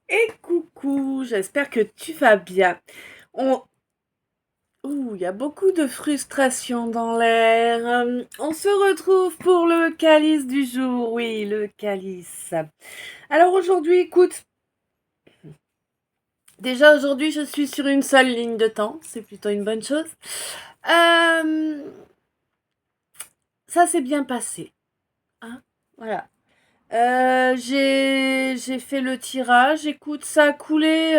Et coucou, j'espère que tu vas bien. On... Ouh, il y a beaucoup de frustration dans l'air. On se retrouve pour le calice du jour. Oui, le calice. Alors aujourd'hui, écoute, déjà aujourd'hui, je suis sur une seule ligne de temps. C'est plutôt une bonne chose. Euh, Ça s'est bien passé, hein. Voilà. J'ai fait le tirage. Écoute, ça a coulé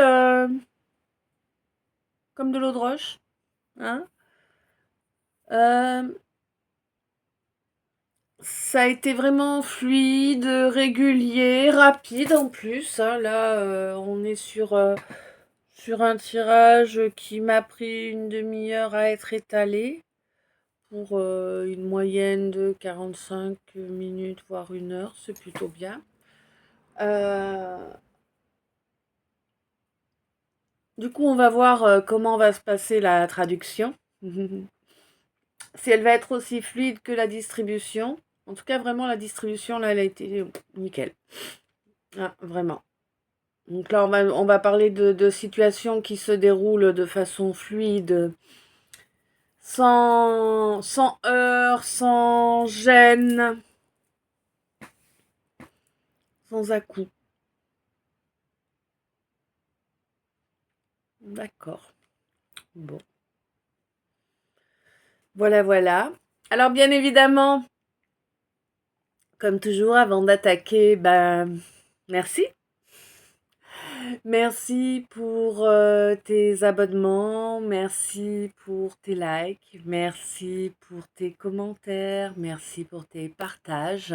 comme de l'eau de roche, hein. Euh, Ça a été vraiment fluide, régulier, rapide en plus, hein. Là, on est sur un tirage qui m'a pris une demi-heure à être étalé pour une moyenne de 45 minutes, voire une heure. C'est plutôt bien. Euh, du coup, on va voir comment va se passer la traduction. Si elle va être aussi fluide que la distribution. En tout cas, vraiment, la distribution, là, elle a été nickel. Ah, vraiment. Donc là, on va parler de situations qui se déroulent de façon fluide, sans heurts, sans gêne, sans à-coups. D'accord. Bon. Voilà, voilà. Alors, bien évidemment, comme toujours, avant d'attaquer, ben, merci. Merci pour tes abonnements, merci pour tes likes, merci pour tes commentaires, merci pour tes partages.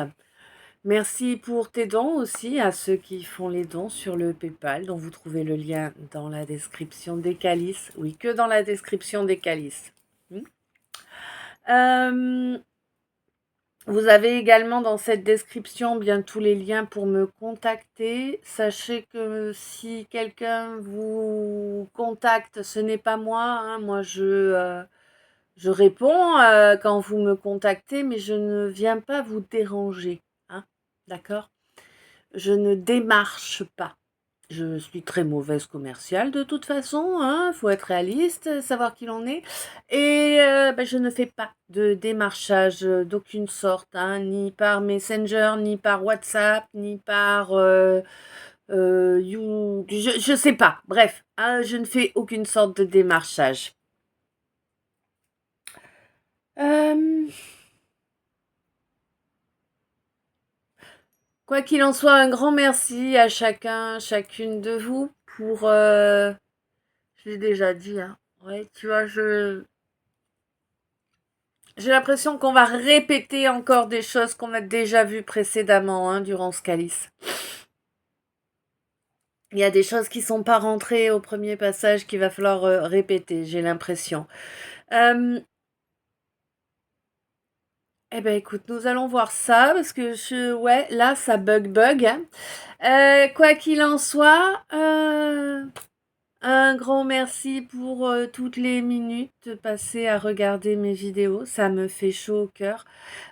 Merci pour tes dons aussi à ceux qui font les dons sur le PayPal, dont vous trouvez le lien dans la description des calices. Oui, que dans la description des calices. Euh, Vous avez également dans cette description bien tous les liens pour me contacter. Sachez que si quelqu'un vous contacte, ce n'est pas moi, hein. Moi, je réponds quand vous me contactez, mais je ne viens pas vous déranger, hein. D'accord? Je ne démarche pas. Je suis très mauvaise commerciale de toute façon, hein, faut être réaliste, savoir qui l'on est. Et ben, je ne fais pas de démarchage d'aucune sorte, hein, ni par Messenger, ni par WhatsApp, ni par je sais pas. Bref, hein, je ne fais aucune sorte de démarchage. Euh, Quoi qu'il en soit, un grand merci à chacun, chacune de vous pour je l'ai déjà dit, hein. Ouais, tu vois, j'ai l'impression qu'on va répéter encore des choses qu'on a déjà vues précédemment, hein, durant ce calice. Il y a des choses qui sont pas rentrées au premier passage qu'il va falloir répéter, j'ai l'impression. Euh, eh ben écoute, nous allons voir ça parce que ouais, là ça bug, hein. Quoi qu'il en soit, un grand merci pour toutes les minutes passées à regarder mes vidéos, ça me fait chaud au cœur.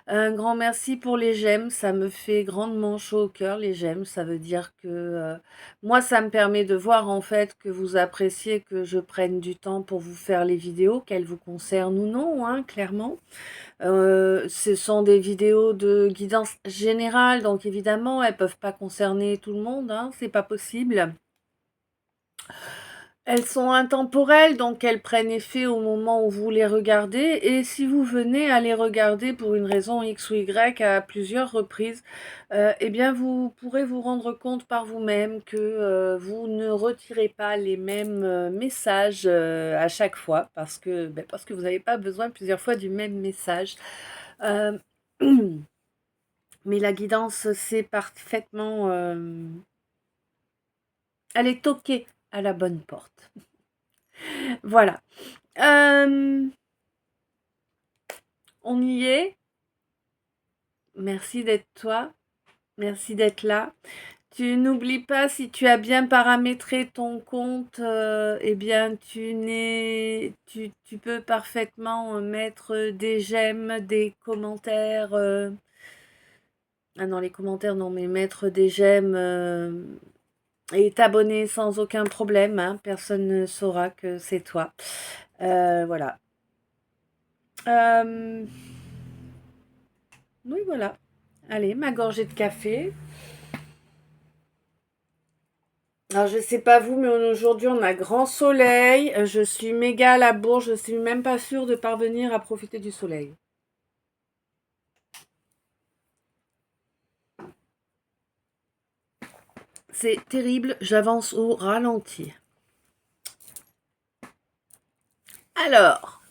Un grand merci pour les j'aime, ça me fait grandement chaud au cœur, les j'aime, ça veut dire que moi ça me permet de voir en fait que vous appréciez que je prenne du temps pour vous faire les vidéos, qu'elles vous concernent ou non, hein, clairement. Ce sont des vidéos de guidance générale, donc évidemment elles peuvent pas concerner tout le monde, hein, c'est pas possible. Elles sont intemporelles, donc elles prennent effet au moment où vous les regardez. Et si vous venez à les regarder pour une raison X ou Y à plusieurs reprises, eh bien vous pourrez vous rendre compte par vous-même que vous ne retirez pas les mêmes messages à chaque fois, parce que vous n'avez pas besoin plusieurs fois du même message. Euh, mais la guidance, c'est parfaitement... elle est toquée à la bonne porte. Voilà. Euh, on y est. Merci d'être toi. Merci d'être là. Tu n'oublies pas, si tu as bien paramétré ton compte, eh bien tu peux parfaitement mettre des j'aime, des commentaires. Ah non, les commentaires non, mais mettre des j'aime et t'abonner sans aucun problème, hein. Personne ne saura que c'est toi. Voilà. Oui, voilà. Allez, ma gorgée de café. Alors, je sais pas vous, mais aujourd'hui, on a grand soleil. Je suis méga à la bourre. Je suis même pas sûre de parvenir à profiter du soleil. C'est terrible. J'avance au ralenti. Alors,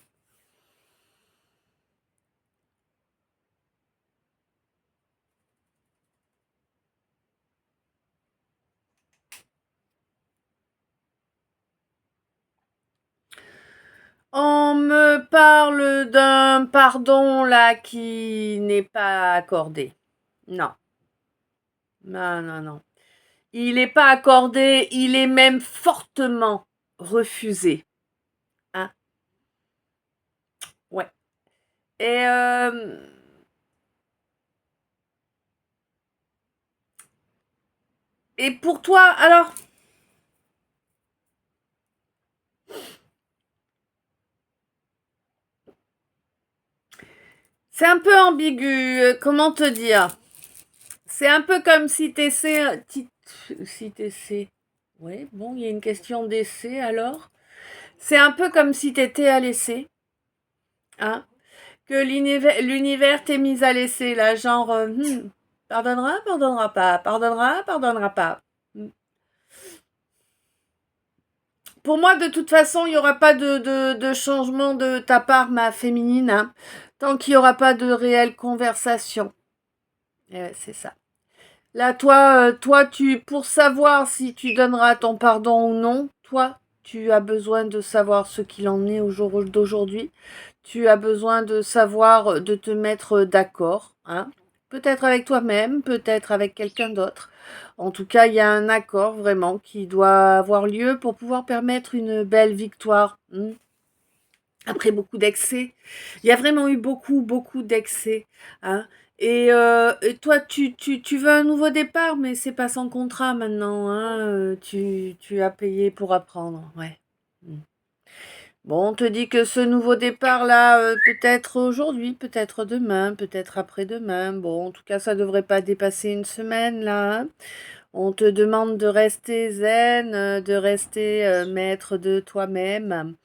on me parle d'un pardon là qui n'est pas accordé. Non, non, non, non. Il n'est pas accordé, il est même fortement refusé. Hein? Ouais. Et et pour toi, alors, c'est un peu ambigu. Comment te dire? C'est un peu comme si t'essaies, si t'essaies. Ouais, bon, il y a une question d'essai alors. C'est un peu comme si t'étais à l'essai, hein? Que l'univers t'est mis à l'essai, là, genre, pardonnera, pardonnera pas, pardonnera, pardonnera pas. Hmm. Pour moi, de toute façon, il n'y aura pas de changement de ta part, ma féminine, hein, tant qu'il n'y aura pas de réelle conversation. C'est ça. Là, toi, pour savoir si tu donneras ton pardon ou non, toi, tu as besoin de savoir ce qu'il en est au jour d'aujourd'hui. Tu as besoin de savoir, de te mettre d'accord, hein. Peut-être avec toi-même, peut-être avec quelqu'un d'autre. En tout cas, il y a un accord vraiment qui doit avoir lieu pour pouvoir permettre une belle victoire. Après beaucoup d'excès. Il y a vraiment eu beaucoup, beaucoup d'excès, hein. Et toi, tu veux un nouveau départ, mais c'est pas sans contrat maintenant, hein. Tu as payé pour apprendre, ouais. Mm. Bon, on te dit que ce nouveau départ-là, peut-être aujourd'hui, peut-être demain, peut-être après-demain. Bon, en tout cas, ça devrait pas dépasser une semaine, là, hein. On te demande de rester zen, de rester maître de toi-même,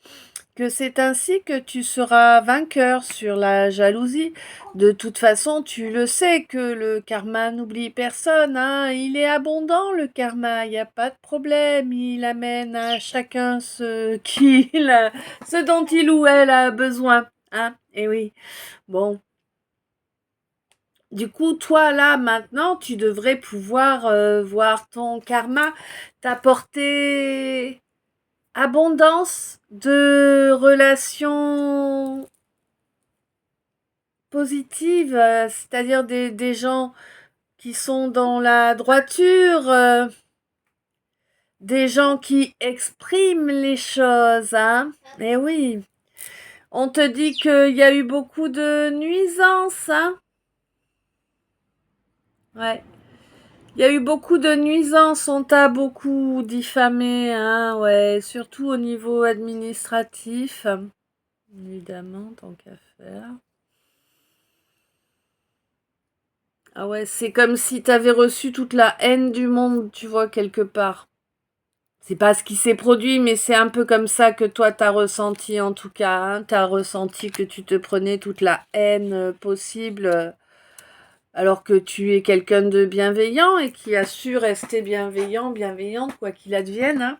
que c'est ainsi que tu seras vainqueur sur la jalousie. De toute façon, tu le sais que le karma n'oublie personne, hein. Il est abondant, le karma, il n'y a pas de problème. Il amène à chacun ce dont il ou elle a besoin, hein. Et oui, bon. Du coup, toi, là, maintenant, tu devrais pouvoir voir ton karma t'apporter abondance de relations positives, c'est-à-dire des gens qui sont dans la droiture, des gens qui expriment les choses, hein. Eh oui, on te dit qu'il y a eu beaucoup de nuisances, hein. Ouais. Il y a eu beaucoup de nuisances, on t'a beaucoup diffamé, hein, ouais, surtout au niveau administratif, évidemment, tant qu'à faire. Ah ouais, c'est comme si t'avais reçu toute la haine du monde, tu vois, quelque part. C'est pas ce qui s'est produit, mais c'est un peu comme ça que toi t'as ressenti en tout cas, hein. T'as ressenti que tu te prenais toute la haine possible, alors que tu es quelqu'un de bienveillant et qui a su rester bienveillant, bienveillante, quoi qu'il advienne, hein.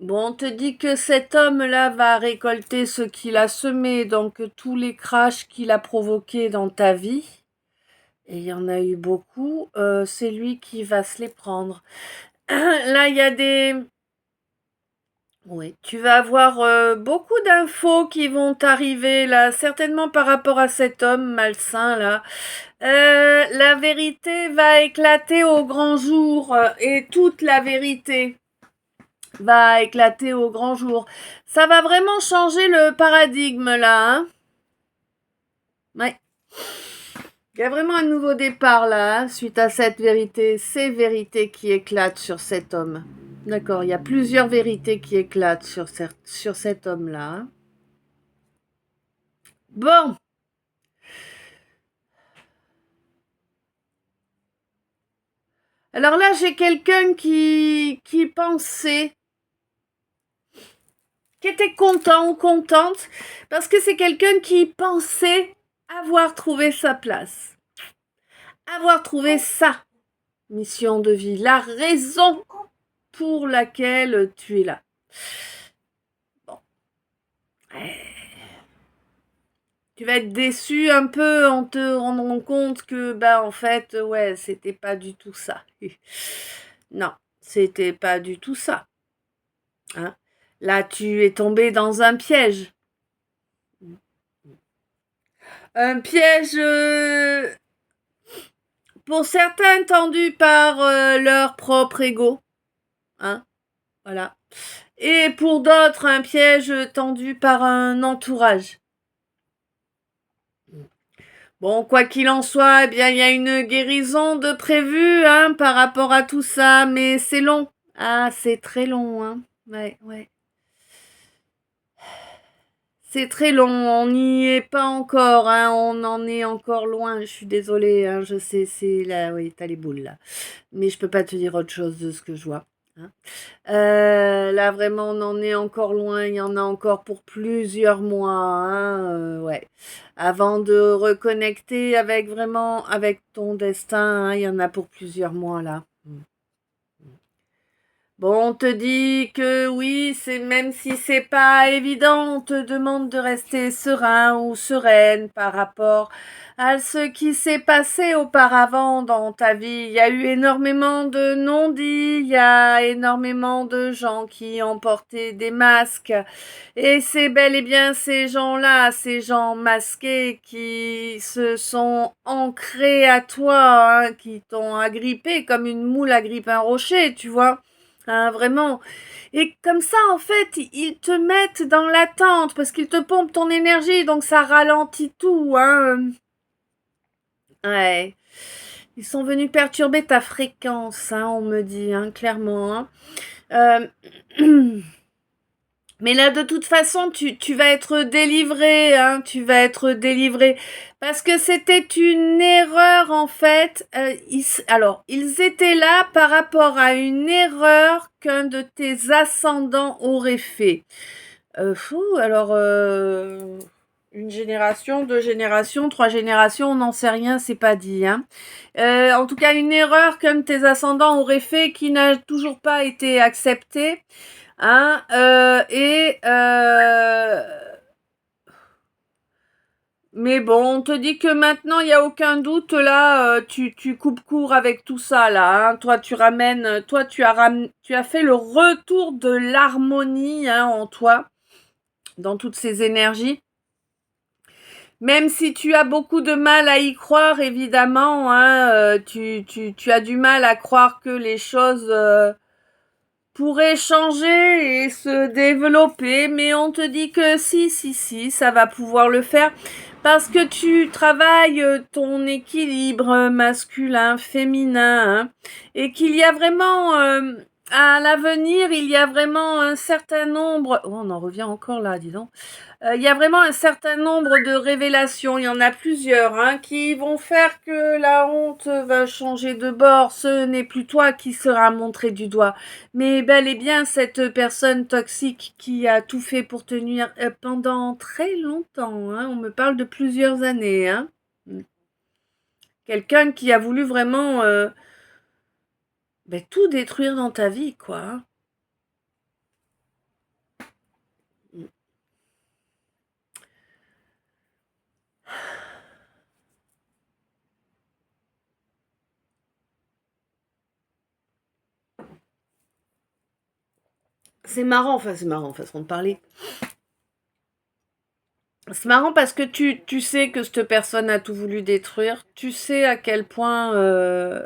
Bon, on te dit que cet homme-là va récolter ce qu'il a semé, donc tous les crashs qu'il a provoqués dans ta vie. Et il y en a eu beaucoup, c'est lui qui va se les prendre. Là, il y a des... Oui, tu vas avoir beaucoup d'infos qui vont t'arriver là, certainement par rapport à cet homme malsain là. La vérité va éclater au grand jour et toute la vérité va éclater au grand jour. Ça va vraiment changer le paradigme là, hein. Ouais. Il y a vraiment un nouveau départ là, hein, suite à cette vérité, ces vérités qui éclatent sur cet homme. D'accord, il y a plusieurs vérités qui éclatent sur cet homme-là. Hein. Bon. Alors là, j'ai quelqu'un qui pensait, qui était content ou contente, parce que c'est quelqu'un qui pensait avoir trouvé sa place, avoir trouvé sa mission de vie, la raison pour laquelle tu es là. Bon. Tu vas être déçu un peu en te rendant compte que, bah, en fait, ouais, c'était pas du tout ça. Non, c'était pas du tout ça. Hein. Là, tu es tombé dans un piège. Un piège, pour certains, tendu par leur propre ego. Hein, voilà. Et pour d'autres, un piège tendu par un entourage. Bon, quoi qu'il en soit, eh bien, il y a une guérison de prévue, hein, par rapport à tout ça, mais c'est long. Ah, c'est très long, hein. Ouais, ouais. C'est très long, on n'y est pas encore, hein, on en est encore loin, je suis désolée, hein, je sais, c'est là, oui, t'as les boules, là. Mais je peux pas te dire autre chose de ce que je vois. Hein. Là, vraiment, on en est encore loin. Il y en a encore pour plusieurs mois. Hein, ouais. Avant de reconnecter avec vraiment avec ton destin, hein, il y en a pour plusieurs mois là. Bon, on te dit que oui, c'est même si c'est pas évident, on te demande de rester serein ou sereine par rapport à ce qui s'est passé auparavant dans ta vie. Il y a eu énormément de non-dits, il y a énormément de gens qui ont porté des masques. Et c'est bel et bien ces gens-là, ces gens masqués qui se sont ancrés à toi, hein, qui t'ont agrippé comme une moule agrippe un rocher, tu vois. Hein, vraiment. Et comme ça, en fait, ils te mettent dans l'attente parce qu'ils te pompent ton énergie, donc ça ralentit tout. Hein. Ouais. Ils sont venus perturber ta fréquence, hein, on me dit, hein, clairement. Hein. Mais là, de toute façon, tu vas être délivré, hein, tu vas être délivré. Parce que c'était une erreur, en fait. Ils étaient là par rapport à une erreur qu'un de tes ascendants aurait fait. Une génération, 2 générations, 3 générations, on n'en sait rien, c'est pas dit. Hein. En tout cas, une erreur qu'un de tes ascendants aurait fait qui n'a toujours pas été acceptée. Hein, mais bon, on te dit que maintenant, il n'y a aucun doute, là, tu coupes court avec tout ça, là. Hein. Toi, tu as fait le retour de l'harmonie, hein, en toi, dans toutes ces énergies. Même si tu as beaucoup de mal à y croire, évidemment, hein, tu as du mal à croire que les choses pourrait changer et se développer, mais on te dit que si, ça va pouvoir le faire parce que tu travailles ton équilibre masculin, féminin, hein, et qu'il y a vraiment à l'avenir, il y a vraiment un certain nombre. Oh, on en revient encore là, dis donc. Il y a vraiment un certain nombre de révélations, il y en a plusieurs, hein, qui vont faire que la honte va changer de bord. Ce n'est plus toi qui sera montré du doigt, mais bel et bien cette personne toxique qui a tout fait pour te nuire pendant très longtemps. Hein. On me parle de plusieurs années. Hein. Quelqu'un qui a voulu vraiment tout détruire dans ta vie, quoi. Hein. C'est marrant, façon de parler. C'est marrant parce que tu sais que cette personne a tout voulu détruire. Tu sais à quel point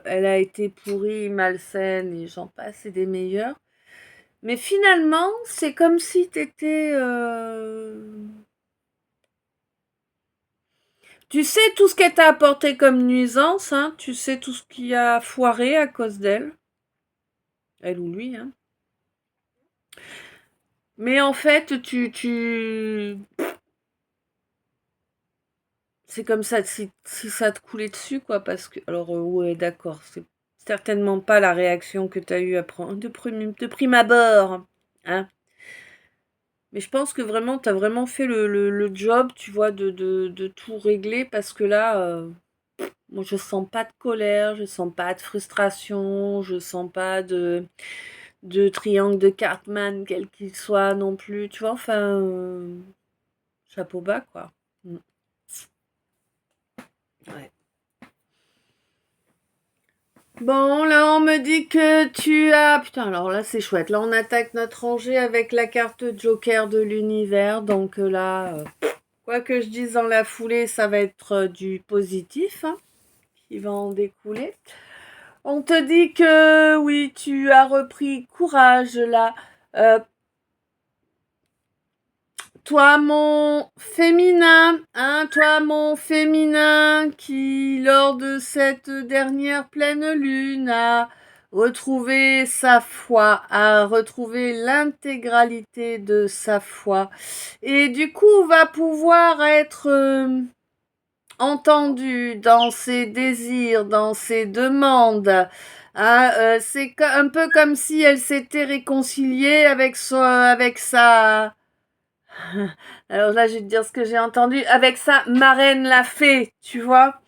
elle a été pourrie, malsaine et j'en passe et des meilleurs. Mais finalement, c'est comme si Tu sais tout ce qu'elle t'a apporté comme nuisance, hein. Tu sais tout ce qui a foiré à cause d'elle. Elle ou lui, hein. Mais en fait, c'est comme ça, si ça te coulait dessus, quoi, parce que... Alors, ouais, d'accord, c'est certainement pas la réaction que t'as eue de prime abord, hein. Mais je pense que vraiment, t'as vraiment fait le job, tu vois, de tout régler, parce que là, moi, je sens pas de colère, je sens pas de frustration, je sens pas de triangle de Cartman, quel qu'il soit non plus, tu vois, enfin, chapeau bas, quoi. Mm. Ouais. Bon, là, on me dit que tu as... Putain, alors là, c'est chouette. Là, on attaque notre rangée avec la carte Joker de l'univers. Donc là, quoi que je dise dans la foulée, ça va être du positif, hein, qui va en découler. On te dit que oui, tu as repris courage là. Euh, Toi, mon féminin, hein, toi, mon féminin, qui, lors de cette dernière pleine lune, a retrouvé sa foi, a retrouvé l'intégralité de sa foi, et du coup va pouvoir être entendu dans ses désirs, dans ses demandes. Hein, c'est un peu comme si elle s'était réconciliée avec sa alors là, je vais te dire ce que j'ai entendu. Avec sa marraine la fée, tu vois.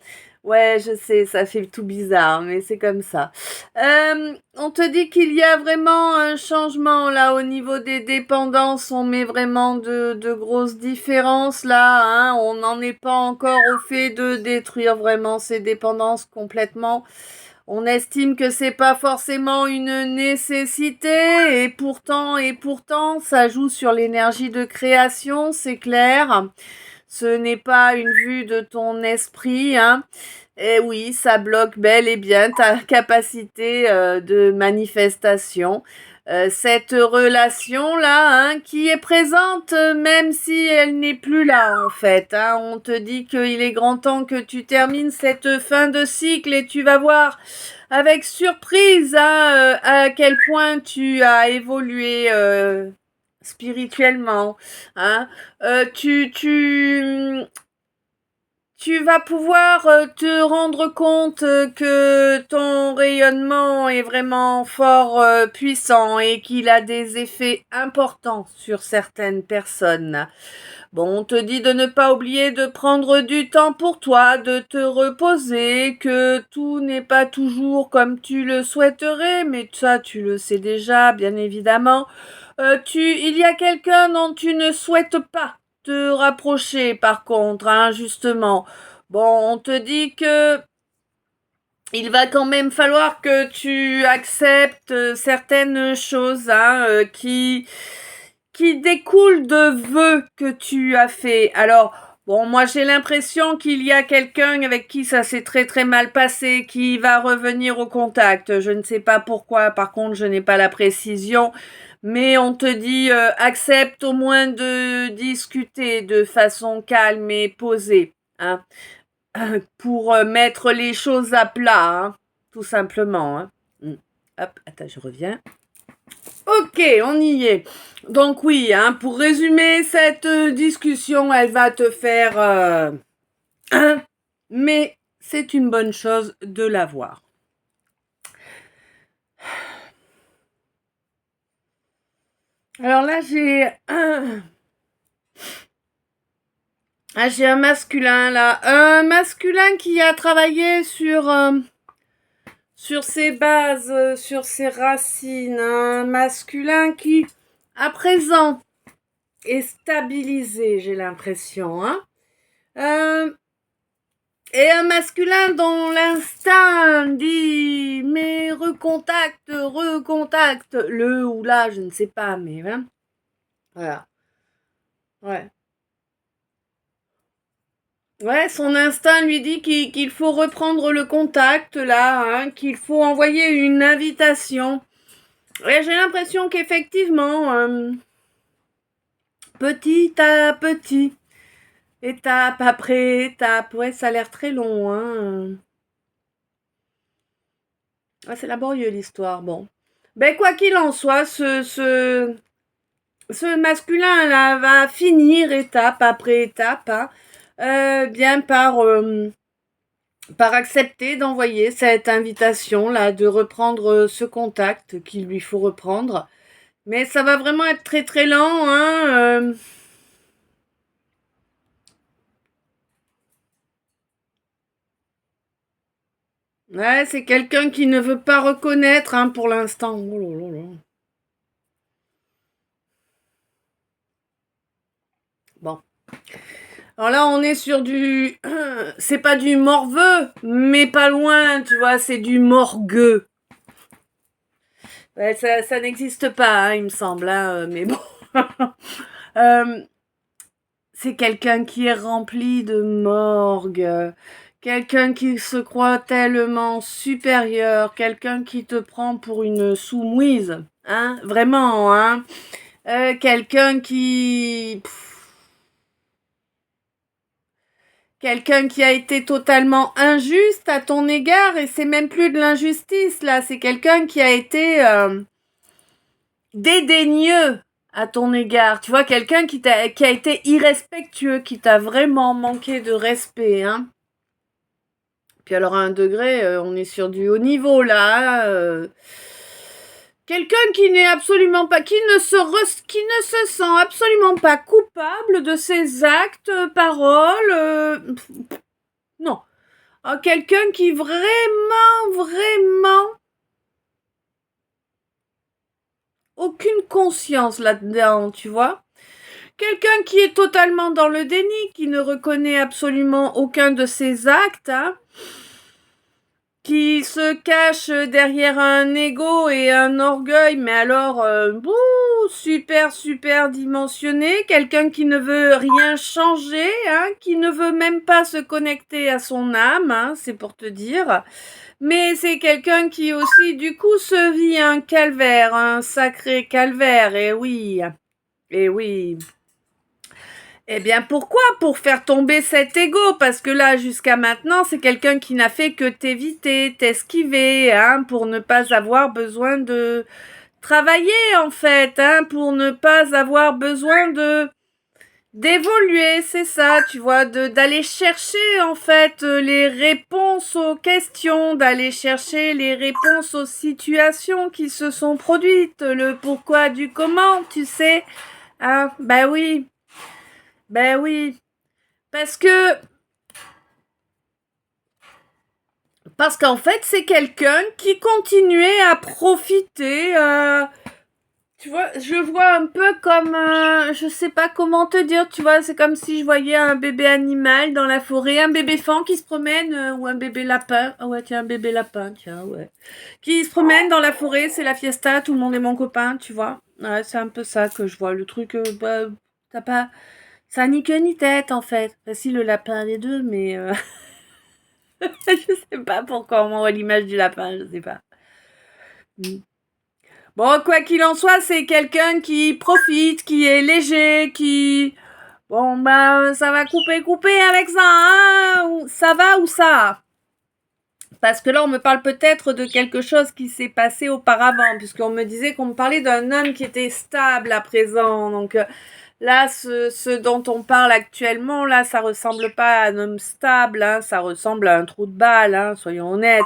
Ouais, je sais, ça fait tout bizarre, mais c'est comme ça. On te dit qu'il y a vraiment un changement là au niveau des dépendances. On met vraiment de grosses différences là. Hein. On n'en est pas encore au fait de détruire vraiment ces dépendances complètement. On estime que c'est pas forcément une nécessité et pourtant, ça joue sur l'énergie de création, c'est clair. Ce n'est pas une vue de ton esprit, hein. Et oui, ça bloque bel et bien ta capacité de manifestation. Cette relation-là, hein, qui est présente même si elle n'est plus là, en fait. Hein. On te dit qu'il est grand temps que tu termines cette fin de cycle et tu vas voir avec surprise hein, à quel point tu as évolué spirituellement. Hein. Tu vas pouvoir te rendre compte que ton rayonnement est vraiment fort puissant et qu'il a des effets importants sur certaines personnes. Bon, on te dit de ne pas oublier de prendre du temps pour toi, de te reposer, que tout n'est pas toujours comme tu le souhaiterais, mais ça tu le sais déjà, bien évidemment. Il y a quelqu'un dont tu ne souhaites pas te rapprocher, par contre, hein, justement. Bon, on te dit que il va quand même falloir que tu acceptes certaines choses hein, qui découlent de vœux que tu as fait. Alors, bon, moi j'ai l'impression qu'il y a quelqu'un avec qui ça s'est très très mal passé, qui va revenir au contact. Je ne sais pas pourquoi, par contre je n'ai pas la précision. Mais on te dit, accepte au moins de discuter de façon calme et posée. Hein, pour mettre les choses à plat, hein, tout simplement. Hein. Hop, attends, je reviens. Ok, on y est. Donc oui, hein, pour résumer, cette discussion, elle va te faire... mais c'est une bonne chose de l'avoir. Alors là, j'ai un masculin là. Un masculin qui a travaillé sur ses bases, sur ses racines. Un masculin qui, à présent, est stabilisé, j'ai l'impression. Hein. Et un masculin dont l'instinct dit mais recontacte le ou la, je ne sais pas, mais hein. Voilà. Ouais. Ouais, son instinct lui dit qu'il faut reprendre le contact là, hein, qu'il faut envoyer une invitation. Et j'ai l'impression qu'effectivement, petit à petit, étape après étape. Ouais, ça a l'air très long, hein. Ah, c'est laborieux l'histoire. Bon. Ben, quoi qu'il en soit, ce masculin-là va finir étape après étape, hein, bien par accepter d'envoyer cette invitation-là, de reprendre ce contact qu'il lui faut reprendre. Mais ça va vraiment être très très lent, hein. Ouais, c'est quelqu'un qui ne veut pas reconnaître, hein, pour l'instant. Oh là là là. Bon. Alors là, on est sur du... C'est pas du morveux, mais pas loin, tu vois, c'est du morgueux. Ouais, ça n'existe pas, hein, il me semble, hein, mais bon. Euh, c'est quelqu'un qui est rempli de morgue, quelqu'un qui se croit tellement supérieur, quelqu'un qui te prend pour une sous-mouise, hein, vraiment, hein. Quelqu'un qui... Quelqu'un qui a été totalement injuste à ton égard, et c'est même plus de l'injustice, là, c'est quelqu'un qui a été dédaigneux à ton égard. Tu vois, quelqu'un qui a été irrespectueux, qui t'a vraiment manqué de respect, hein. Puis alors à un degré, on est sur du haut niveau là. Quelqu'un qui n'est absolument pas, qui ne se sent absolument pas coupable de ses actes, paroles. Non. Quelqu'un qui vraiment aucune conscience là-dedans, tu vois. Quelqu'un qui est totalement dans le déni, qui ne reconnaît absolument aucun de ses actes, hein, qui se cache derrière un ego et un orgueil, mais alors, super dimensionné, quelqu'un qui ne veut rien changer, hein, qui ne veut même pas se connecter à son âme, hein, c'est pour te dire. Mais c'est quelqu'un qui aussi, du coup, se vit un calvaire, un sacré calvaire, et oui, et oui. Eh bien, pourquoi? Pour faire tomber cet ego, parce que là, jusqu'à maintenant, c'est quelqu'un qui n'a fait que t'éviter, t'esquiver, hein, pour ne pas avoir besoin de travailler, en fait, hein, pour ne pas avoir besoin d'évoluer, c'est ça, tu vois, d'aller chercher, en fait, les réponses aux questions, d'aller chercher les réponses aux situations qui se sont produites, le pourquoi du comment, tu sais, hein, ben oui. Ben oui, parce que parce qu'en fait, c'est quelqu'un qui continuait à profiter. Tu vois, je vois un peu comme, je sais pas comment te dire. Tu vois, c'est comme si je voyais un bébé animal dans la forêt, un bébé fan qui se promène, ou un bébé lapin. Ah ouais, tiens, un bébé lapin, tiens, ouais, qui se promène dans la forêt. C'est la fiesta, tout le monde est mon copain, tu vois. Ouais, c'est un peu ça que je vois. Le truc, bah, t'as pas, ça a ni queue ni tête en fait. Enfin, si le lapin a les deux, mais je sais pas pourquoi on m'envoie l'image du lapin, je sais pas. Bon, quoi qu'il en soit, c'est quelqu'un qui profite, qui est léger, qui... Bon, bah, ça va couper avec ça, hein. Ça va ou ça? Parce que là, on me parle peut-être de quelque chose qui s'est passé auparavant, puisqu'on me disait qu'on me parlait d'un homme qui était stable à présent. Donc là, ce dont on parle actuellement, là, ça ressemble pas à un homme stable, hein, ça ressemble à un trou de balle, hein, soyons honnêtes.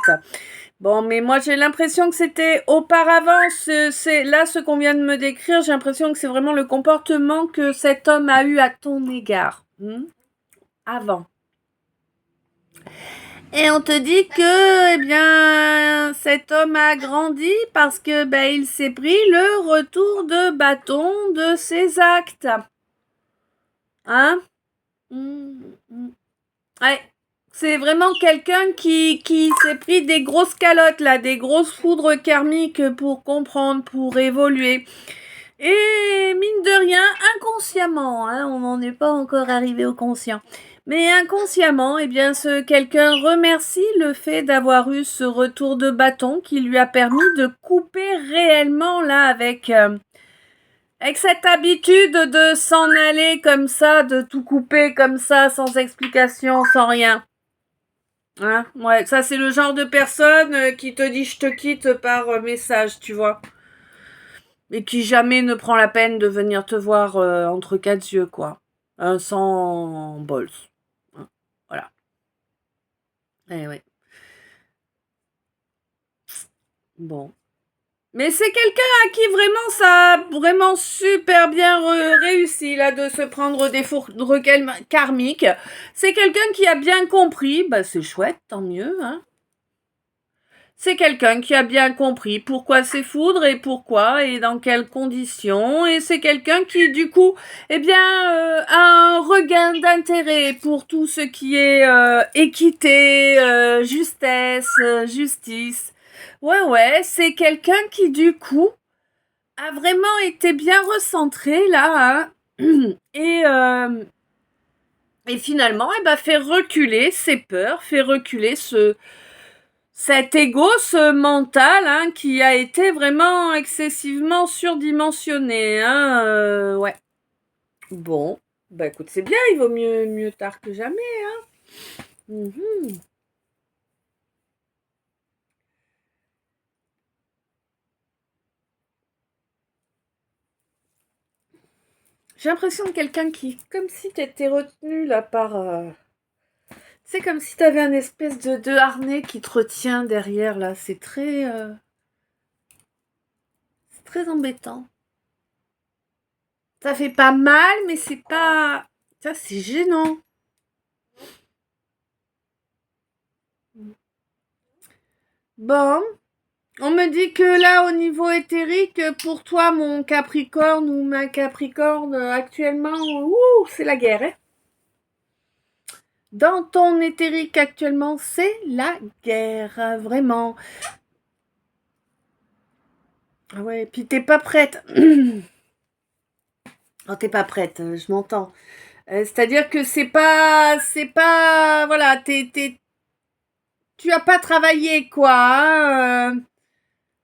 Bon, mais moi j'ai l'impression que c'était auparavant, c'est là ce qu'on vient de me décrire, j'ai l'impression que c'est vraiment le comportement que cet homme a eu à ton égard, avant. Et on te dit que, eh bien, cet homme a grandi parce que, ben, il s'est pris le retour de bâton de ses actes. Hein? Ouais. C'est vraiment quelqu'un qui s'est pris des grosses calottes, là, des grosses foudres karmiques pour comprendre, pour évoluer. Et mine de rien, inconsciemment, hein, on n'en est pas encore arrivé au conscient. Mais inconsciemment, eh bien, ce quelqu'un remercie le fait d'avoir eu ce retour de bâton qui lui a permis de couper réellement là avec Avec cette habitude de s'en aller comme ça, de tout couper comme ça, sans explication, sans rien. Hein, ouais, ça c'est le genre de personne qui te dit je te quitte par message, tu vois. Et qui jamais ne prend la peine de venir te voir entre quatre yeux, quoi. Sans bols. Hein, voilà. Eh ouais. Bon. Mais c'est quelqu'un à qui vraiment ça a vraiment super bien réussi là de se prendre des foudres karmiques. C'est quelqu'un qui a bien compris, bah c'est chouette, tant mieux, hein. C'est quelqu'un qui a bien compris pourquoi c'est foudre et pourquoi et dans quelles conditions. Et c'est quelqu'un qui, du coup, eh bien, a un regain d'intérêt pour tout ce qui est équité, justesse, justice. Ouais, ouais, c'est quelqu'un qui, du coup, a vraiment été bien recentré là, hein. Et finalement, eh ben, fait reculer ses peurs, fait reculer cet ego, ce mental, hein, qui a été vraiment excessivement surdimensionné, hein, ouais. Bon, bah écoute, c'est bien, il vaut mieux tard que jamais, hein. Mhm. J'ai l'impression de quelqu'un qui, comme si t'étais retenu là par... C'est comme si t'avais un espèce de harnais qui te retient derrière là, c'est très embêtant. Ça fait pas mal, mais c'est pas... Ça, c'est gênant. Bon, on me dit que là, au niveau éthérique, pour toi, mon Capricorne ou ma Capricorne, actuellement, ouh, c'est la guerre, hein. Dans ton éthérique actuellement, c'est la guerre, vraiment. Ah ouais, puis t'es pas prête. Oh, t'es pas prête, je m'entends. C'est-à-dire que voilà, tu as pas travaillé, quoi, hein,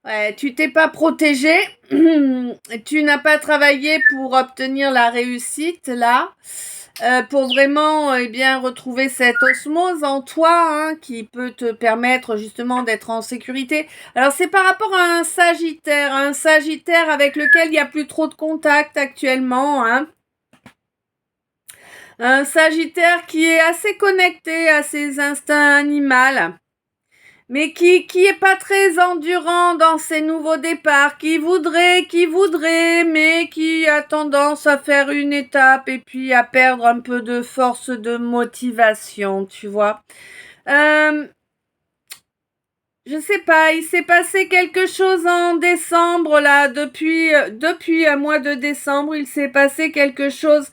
ouais, tu t'es pas protégé, tu n'as pas travaillé pour obtenir la réussite là, pour vraiment eh bien retrouver cette osmose en toi, hein, qui peut te permettre justement d'être en sécurité. Alors c'est par rapport à un Sagittaire avec lequel il n'y a plus trop de contact actuellement, hein. Un Sagittaire qui est assez connecté à ses instincts animaux, mais qui est pas très endurant dans ses nouveaux départs, qui voudrait, mais qui a tendance à faire une étape et puis à perdre un peu de force de motivation, tu vois. Je sais pas, il s'est passé quelque chose en décembre là, depuis un mois de décembre, il s'est passé quelque chose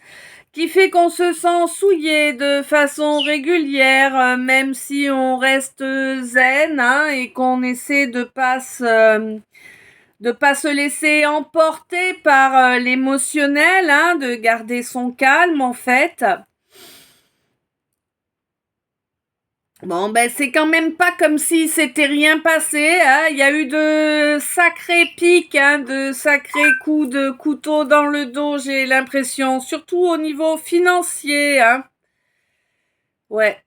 qui fait qu'on se sent souillé de façon régulière, même si on reste zen, hein, et qu'on essaie de pas se laisser emporter par l'émotionnel, hein, de garder son calme en fait. Bon, ben c'est quand même pas comme si c'était rien passé, hein. Il y a eu de sacrés pics, hein, de sacrés coups de couteau dans le dos, j'ai l'impression, surtout au niveau financier, hein. Ouais,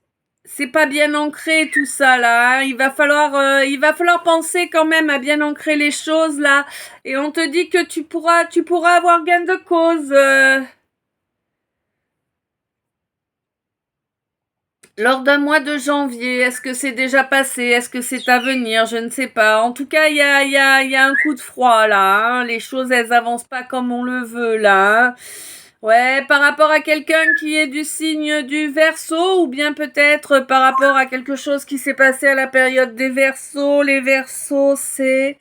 c'est pas bien ancré tout ça là, hein. Il va falloir penser quand même à bien ancrer les choses là. Et on te dit que tu pourras avoir gain de cause lors d'un mois de janvier. Est-ce que c'est déjà passé? Est-ce que c'est à venir? Je ne sais pas. En tout cas, il y a un coup de froid là, hein. Les choses, elles avancent pas comme on le veut là, hein. Ouais, par rapport à quelqu'un qui est du signe du Verseau, ou bien peut-être par rapport à quelque chose qui s'est passé à la période des Verseaux. Les Verseaux, c'est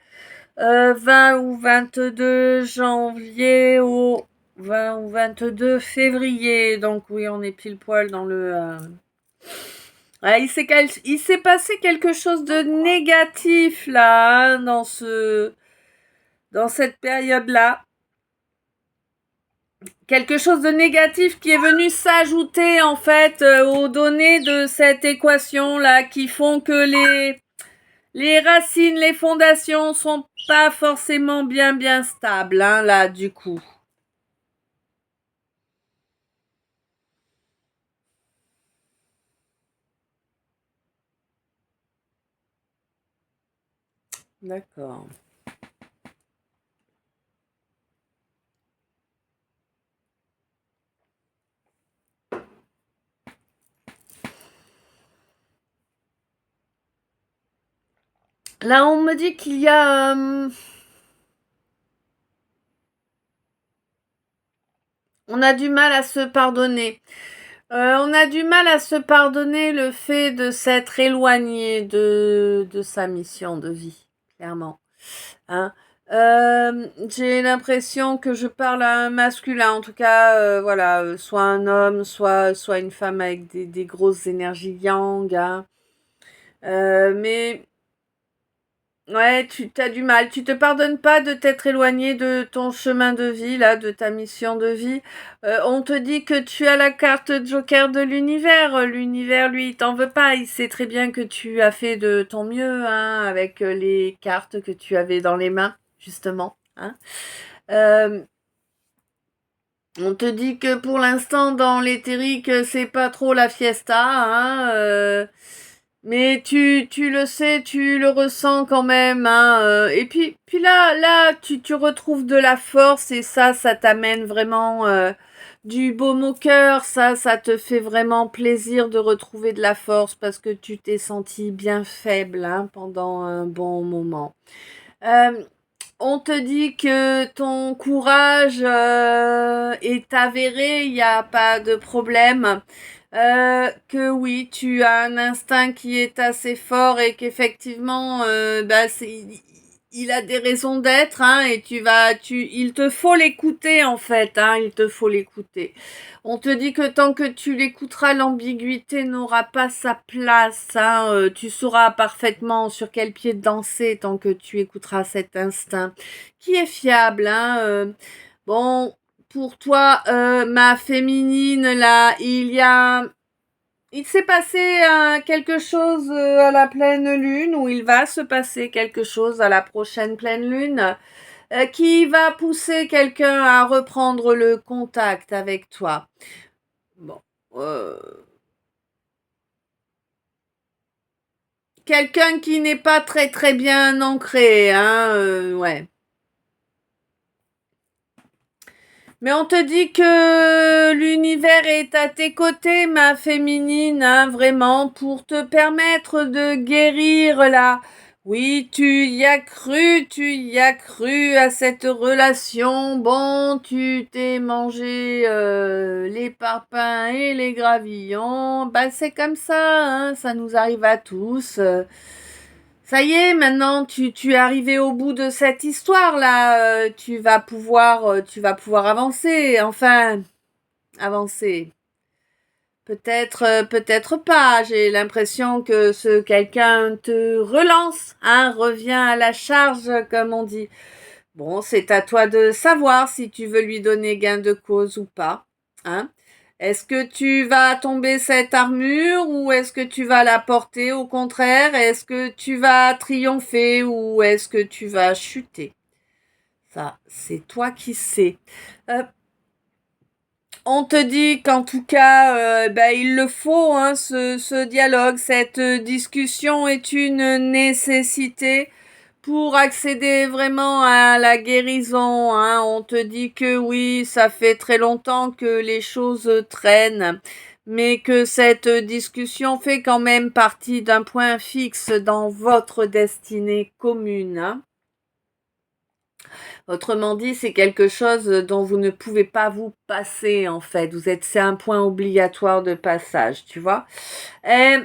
20 ou 22 janvier au 20 ou 22 février. Donc oui, on est pile poil dans le... Ouais, il s'est passé quelque chose de négatif là, hein, dans cette période-là. Quelque chose de négatif qui est venu s'ajouter en fait aux données de cette équation là, qui font que les racines, les fondations sont pas forcément bien stables, hein, là du coup. D'accord. Là, on me dit qu'il y a... on a du mal à se pardonner. On a du mal à se pardonner le fait de s'être éloigné de sa mission de vie, clairement. Hein. J'ai l'impression que je parle à un masculin, en tout cas, voilà, soit un homme, soit une femme avec des grosses énergies yang. Hein. Mais ouais, tu as du mal. Tu te pardonnes pas de t'être éloigné de ton chemin de vie, là, de ta mission de vie. On te dit que tu as la carte Joker de l'univers. L'univers, lui, il t'en veut pas. Il sait très bien que tu as fait de ton mieux, hein, avec les cartes que tu avais dans les mains, justement. Hein. Euh, on te dit que pour l'instant, dans l'éthérique, c'est pas trop la fiesta, hein. Mais tu le sais, tu le ressens quand même, hein. Et puis là, tu retrouves de la force et ça t'amène vraiment du baume au cœur. Ça te fait vraiment plaisir de retrouver de la force parce que tu t'es senti bien faible, hein, pendant un bon moment. Euh, on te dit que ton courage est avéré, il n'y a pas de problème. Que oui, tu as un instinct qui est assez fort et qu'effectivement, il a des raisons d'être, hein, et il te faut l'écouter en fait, hein, il te faut l'écouter. On te dit que tant que tu l'écouteras, l'ambiguïté n'aura pas sa place, hein, tu sauras parfaitement sur quel pied danser tant que tu écouteras cet instinct qui est fiable, hein. Bon, pour toi, ma féminine, là, il s'est passé quelque chose à la pleine lune, ou il va se passer quelque chose à la prochaine pleine lune, qui va pousser quelqu'un à reprendre le contact avec toi. Bon. euh, Quelqu'un qui n'est pas très très bien ancré, hein, ouais. Mais on te dit que l'univers est à tes côtés, ma féminine, hein, vraiment, pour te permettre de guérir là. Oui, tu y as cru à cette relation. Bon, tu t'es mangé les parpaings et les gravillons. Bah, c'est comme ça, hein, ça nous arrive à tous. Ça y est, maintenant tu es arrivé au bout de cette histoire là. Tu vas pouvoir avancer. Enfin, avancer. Peut-être, peut-être pas. J'ai l'impression que ce quelqu'un te relance, hein, revient à la charge, comme on dit. Bon, c'est à toi de savoir si tu veux lui donner gain de cause ou pas, hein. Est-ce que tu vas tomber cette armure ou est-ce que tu vas la porter au contraire? Est-ce que tu vas triompher ou est-ce que tu vas chuter? Ça, c'est toi qui sais. Euh, on te dit qu'en tout cas, il le faut, hein, ce dialogue, cette discussion est une nécessité pour accéder vraiment à la guérison. Hein. On te dit que oui, ça fait très longtemps que les choses traînent, mais que cette discussion fait quand même partie d'un point fixe dans votre destinée commune. Hein. Autrement dit, c'est quelque chose dont vous ne pouvez pas vous passer en fait. C'est un point obligatoire de passage, tu vois. Et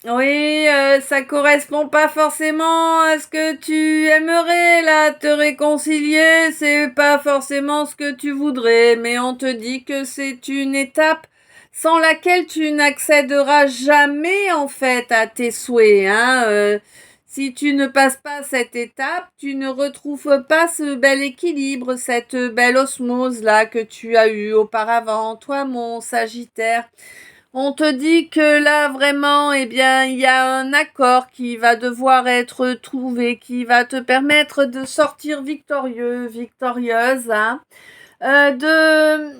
oui, ça correspond pas forcément à ce que tu aimerais là, te réconcilier, c'est pas forcément ce que tu voudrais, mais on te dit que c'est une étape sans laquelle tu n'accéderas jamais en fait à tes souhaits, hein. Si tu ne passes pas cette étape, tu ne retrouves pas ce bel équilibre, cette belle osmose là que tu as eue auparavant, toi mon Sagittaire. On te dit que là, vraiment, eh bien, il y a un accord qui va devoir être trouvé, qui va te permettre de sortir victorieux, victorieuse, hein, de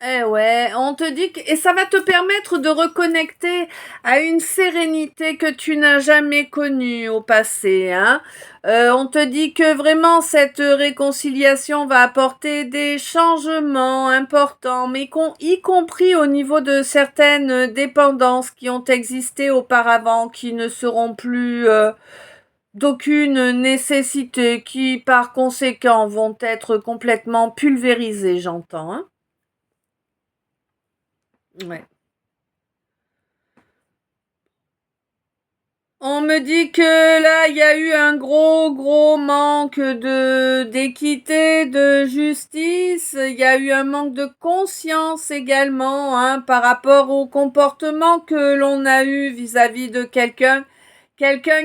Eh ouais, on te dit que, et ça va te permettre de reconnecter à une sérénité que tu n'as jamais connue au passé, hein. On te dit que vraiment cette réconciliation va apporter des changements importants, mais y compris au niveau de certaines dépendances qui ont existé auparavant, qui ne seront plus d'aucune nécessité, qui par conséquent vont être complètement pulvérisées, j'entends, hein. Ouais. On me dit que là, il y a eu un gros manque d'équité, de justice. Il y a eu un manque de conscience également, hein, par rapport au comportement que l'on a eu vis-à-vis de quelqu'un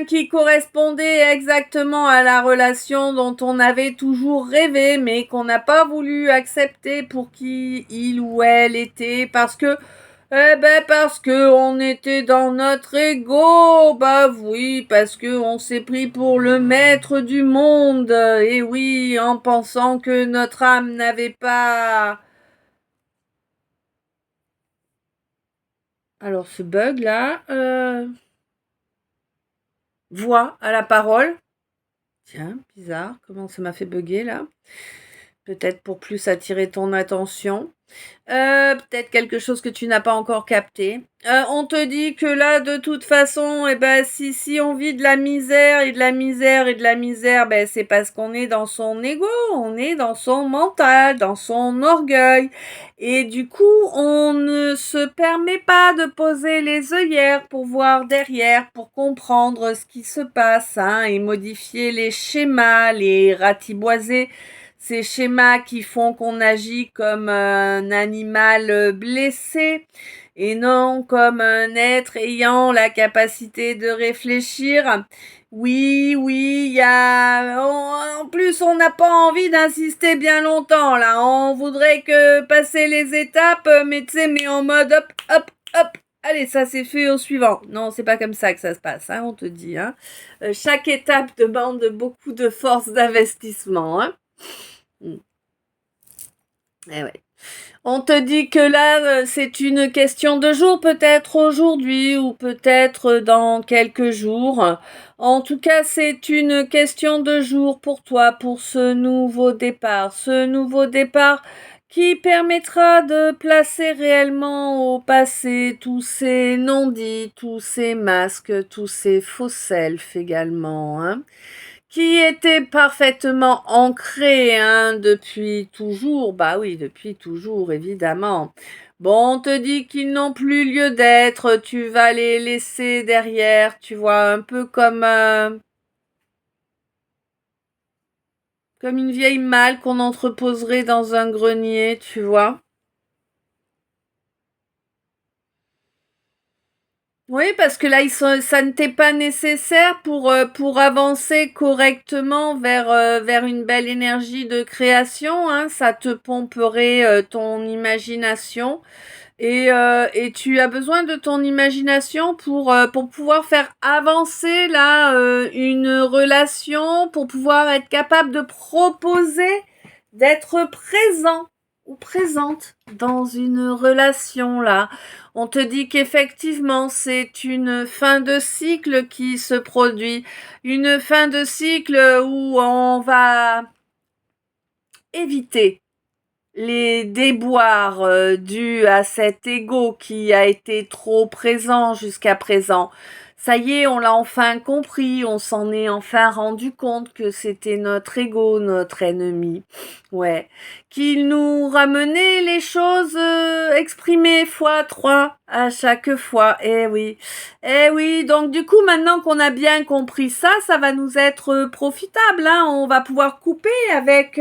qui correspondait exactement à la relation dont on avait toujours rêvé, mais qu'on n'a pas voulu accepter pour qui il ou elle était, parce que on était dans notre ego, bah oui, parce que on s'est pris pour le maître du monde, et oui, en pensant que notre âme n'avait pas... Alors ce bug là, voix à la parole. Tiens, bizarre, comment ça m'a fait bugger là? Peut-être pour plus attirer ton attention. Peut-être quelque chose que tu n'as pas encore capté. On te dit que là, de toute façon, si on vit de la misère et de la misère et de la misère, c'est parce qu'on est dans son ego, on est dans son mental, dans son orgueil. Et du coup, on ne se permet pas de poser les œillères pour voir derrière, pour comprendre ce qui se passe, hein, et modifier les schémas, les ratiboiser ces schémas qui font qu'on agit comme un animal blessé et non comme un être ayant la capacité de réfléchir. Oui, il y a... En plus, on n'a pas envie d'insister bien longtemps, là. On voudrait que passer les étapes, mais tu sais, mais en mode hop, hop, hop. Allez, ça c'est fait au suivant. Non, c'est pas comme ça que ça se passe, hein, on te dit, hein. Chaque étape demande beaucoup de force d'investissement, hein. Eh ouais. On te dit que là, c'est une question de jour, peut-être aujourd'hui ou peut-être dans quelques jours. En tout cas, c'est une question de jour pour toi, pour ce nouveau départ. Ce nouveau départ qui permettra de placer réellement au passé tous ces non-dits, tous ces masques, tous ces faux selfs également, hein, qui était parfaitement ancré, hein, depuis toujours. Bah oui, depuis toujours, évidemment. Bon, on te dit qu'ils n'ont plus lieu d'être, tu vas les laisser derrière, tu vois, un peu comme une vieille malle qu'on entreposerait dans un grenier, tu vois. Oui, parce que là, ça n'était pas nécessaire pour avancer correctement vers une belle énergie de création, hein. Ça te pomperait ton imagination et tu as besoin de ton imagination pour pouvoir faire avancer là une relation, pour pouvoir être capable de proposer, d'être présent ou présente dans une relation là. On te dit qu'effectivement c'est une fin de cycle qui se produit, une fin de cycle où on va éviter les déboires dus à cet ego qui a été trop présent jusqu'à présent. Ça y est, on l'a enfin compris, on s'en est enfin rendu compte que c'était notre ego, notre ennemi. Ouais. Qu'il nous ramenait les choses exprimées fois 3 à chaque fois. Eh oui. Eh oui, donc du coup, maintenant qu'on a bien compris ça, ça va nous être profitable, hein. On va pouvoir couper avec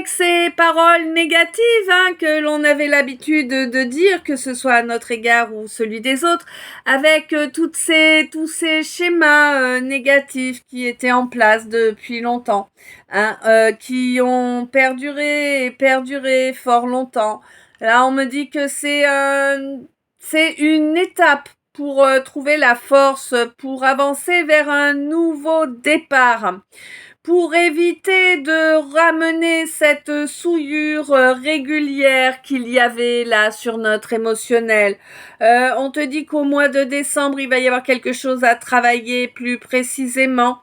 ces paroles négatives, hein, que l'on avait l'habitude de dire, que ce soit à notre égard ou celui des autres, avec tous ces schémas négatifs qui étaient en place depuis longtemps, hein, qui ont perduré et perduré fort longtemps. Là, on me dit que c'est une étape pour trouver la force, pour avancer vers un nouveau départ, pour éviter de ramener cette souillure régulière qu'il y avait là sur notre émotionnel. On te dit qu'au mois de décembre, il va y avoir quelque chose à travailler plus précisément.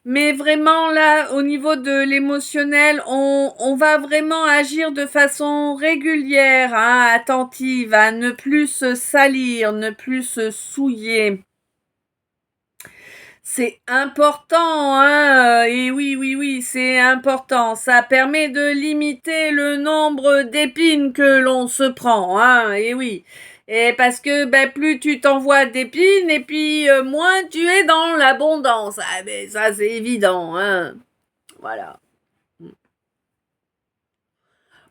Mais vraiment là, au niveau de l'émotionnel, on va vraiment agir de façon régulière, hein, attentive, à ne plus se salir, ne plus se souiller. C'est important, hein, et oui, c'est important. Ça permet de limiter le nombre d'épines que l'on se prend, hein, et oui. Et parce que plus tu t'envoies d'épines, et puis moins tu es dans l'abondance. Ah, mais ça, c'est évident, hein. Voilà.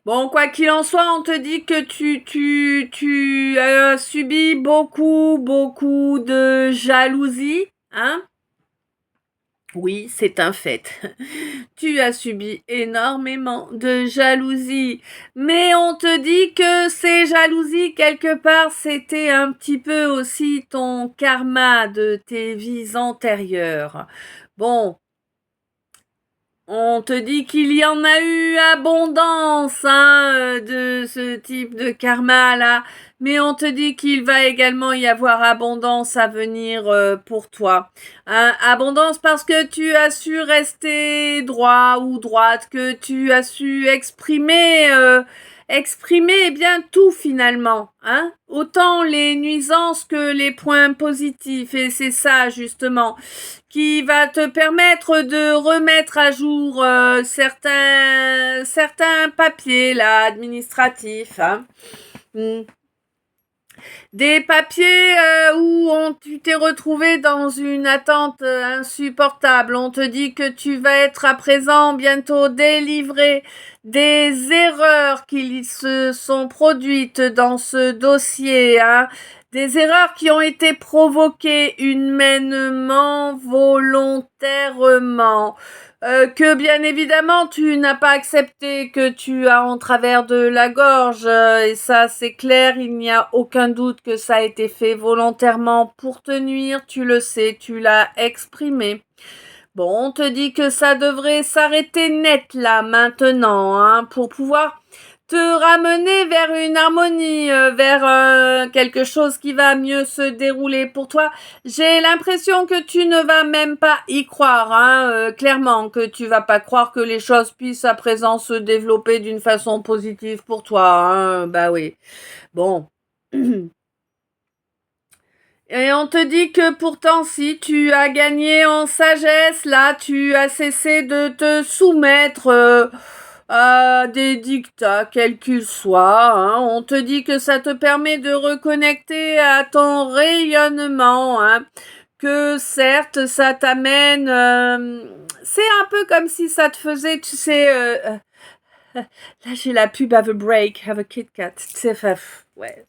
Bon, quoi qu'il en soit, on te dit que tu as subi beaucoup de jalousie, hein? Oui, c'est un fait. Tu as subi énormément de jalousie. Mais on te dit que ces jalousies, quelque part, c'était un petit peu aussi ton karma de tes vies antérieures. Bon, on te dit qu'il y en a eu abondance, hein, de ce type de karma-là. Mais on te dit qu'il va également y avoir abondance à venir pour toi. Hein, abondance parce que tu as su rester droit ou droite, que tu as su exprimer eh bien tout finalement, hein, autant les nuisances que les points positifs. Et c'est ça justement qui va te permettre de remettre à jour certains papiers là administratifs, hein. Des papiers où tu t'es retrouvé dans une attente insupportable. On te dit que tu vas être à présent bientôt délivré des erreurs qui se sont produites dans ce dossier, hein. Des erreurs qui ont été provoquées humainement, volontairement. Que bien évidemment tu n'as pas accepté, que tu as en travers de la gorge, et ça c'est clair, il n'y a aucun doute que ça a été fait volontairement pour te nuire, tu le sais, tu l'as exprimé. Bon, on te dit que ça devrait s'arrêter net là maintenant, hein, pour pouvoir te ramener vers une harmonie, vers quelque chose qui va mieux se dérouler pour toi. J'ai l'impression que tu ne vas même pas y croire, hein, clairement, que tu vas pas croire que les choses puissent à présent se développer d'une façon positive pour toi, hein, bah oui. Bon. Et on te dit que pourtant, si tu as gagné en sagesse, là, tu as cessé de te soumettre à des dictats, quels qu'ils soient, hein. On te dit que ça te permet de reconnecter à ton rayonnement, hein. Que certes, ça t'amène... c'est un peu comme si ça te faisait, tu sais... là, j'ai la pub Have a Break, Have a Kit Kat. Tu sais, ouais.